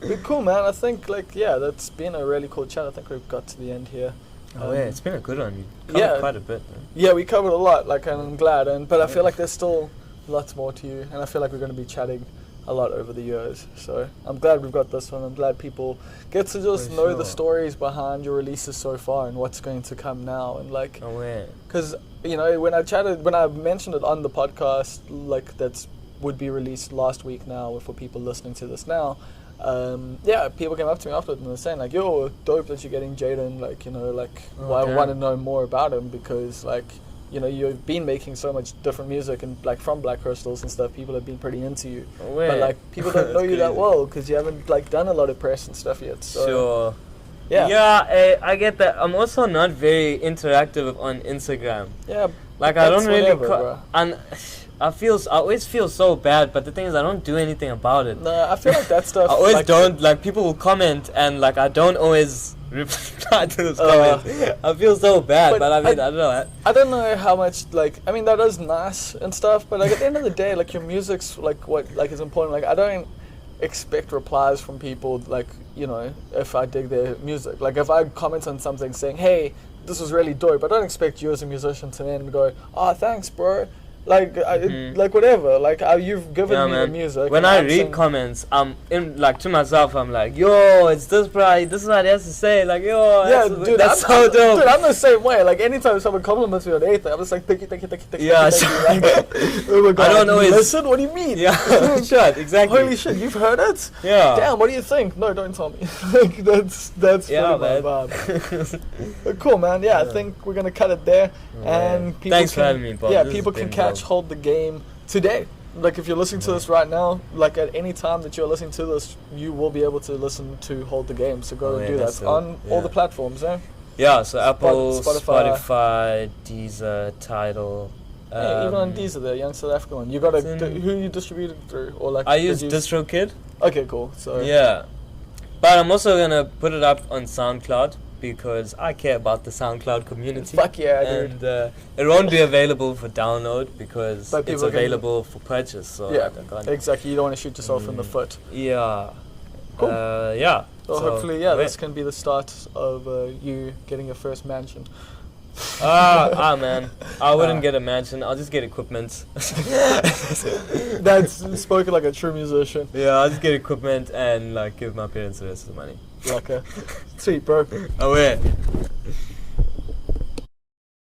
But cool, man. I think that's been a really cool chat. I think we've got to the end here. Oh yeah, it's been a good one. You covered quite a bit. Yeah, we covered a lot, like, and I'm glad. But I feel like there's still lots more to you, and I feel like we're going to be chatting a lot over the years. So I'm glad we've got this one. I'm glad people get to just know the stories behind your releases so far and what's going to come now. And like, because you know, when I mentioned it on the podcast, like that would be released last week now for people listening to this now. People came up to me afterwards and were saying like, "Yo, dope that you're getting Jaedon. Like, you know, like, I want to know more about him because like." You know, you've been making so much different music and like from Blvck Crystals and stuff. People have been pretty into you, but like people don't know you that well because you haven't like done a lot of press and stuff yet. So, sure. Yeah, I get that. I'm also not very interactive on Instagram. Yeah, like I don't really. And I always feel so bad, but the thing is, I don't do anything about it. No, I feel like that stuff. I always don't like. People will comment, and like I don't always reply to those comments. I feel so bad, but I mean, I don't know. I don't know how much like. I mean, that is nice and stuff, but like at the end of the day, like your music's like what like is important. Like I don't expect replies from people like, you know, if I dig their music. Like if I comment on something saying, "Hey, this was really dope," I don't expect you as a musician to then go, "Oh, thanks, bro." Like, like whatever. Like, you've given me the music. When I read comments, I'm in like to myself. I'm like, yo, it's this, bro. This is what he has to say. Like, yo, yeah, dude, that's so dope. Dude, I'm the same way. Like, anytime someone compliments me on anything, I'm just like, thank you. Yeah, like, oh my God, I don't always listen. What do you mean? Yeah, shut exactly. Holy shit, you've heard it? Yeah. Damn, what do you think? No, don't tell me. Like, that's yeah, my vibe. But cool, man. Yeah, I think we're gonna cut it there. And people thanks for having me, Bob. Yeah, people can catch Hold the Game today. Like if you're listening to this right now, like at any time that you're listening to this, you will be able to listen to Hold the Game. So go and do that on all the platforms, eh? Yeah, so Apple, Spotify, Deezer, Tidal. Yeah, even on Deezer, the Young South African one. You got who you distributed through, or like? I use DistroKid. Okay, cool. So yeah, but I'm also gonna put it up on SoundCloud, because I care about the SoundCloud community. Fuck yeah, and it won't be available for download because it's available for purchase. So yeah, exactly. You don't want to shoot yourself in the foot. Yeah. Cool. Yeah. So hopefully, this can be the start of you getting your first mansion. Man, I wouldn't get a mansion. I'll just get equipment. That's spoken like a true musician. Yeah, I'll just get equipment and like give my parents the rest of the money. Okay. Sweet, bro. Oh yeah.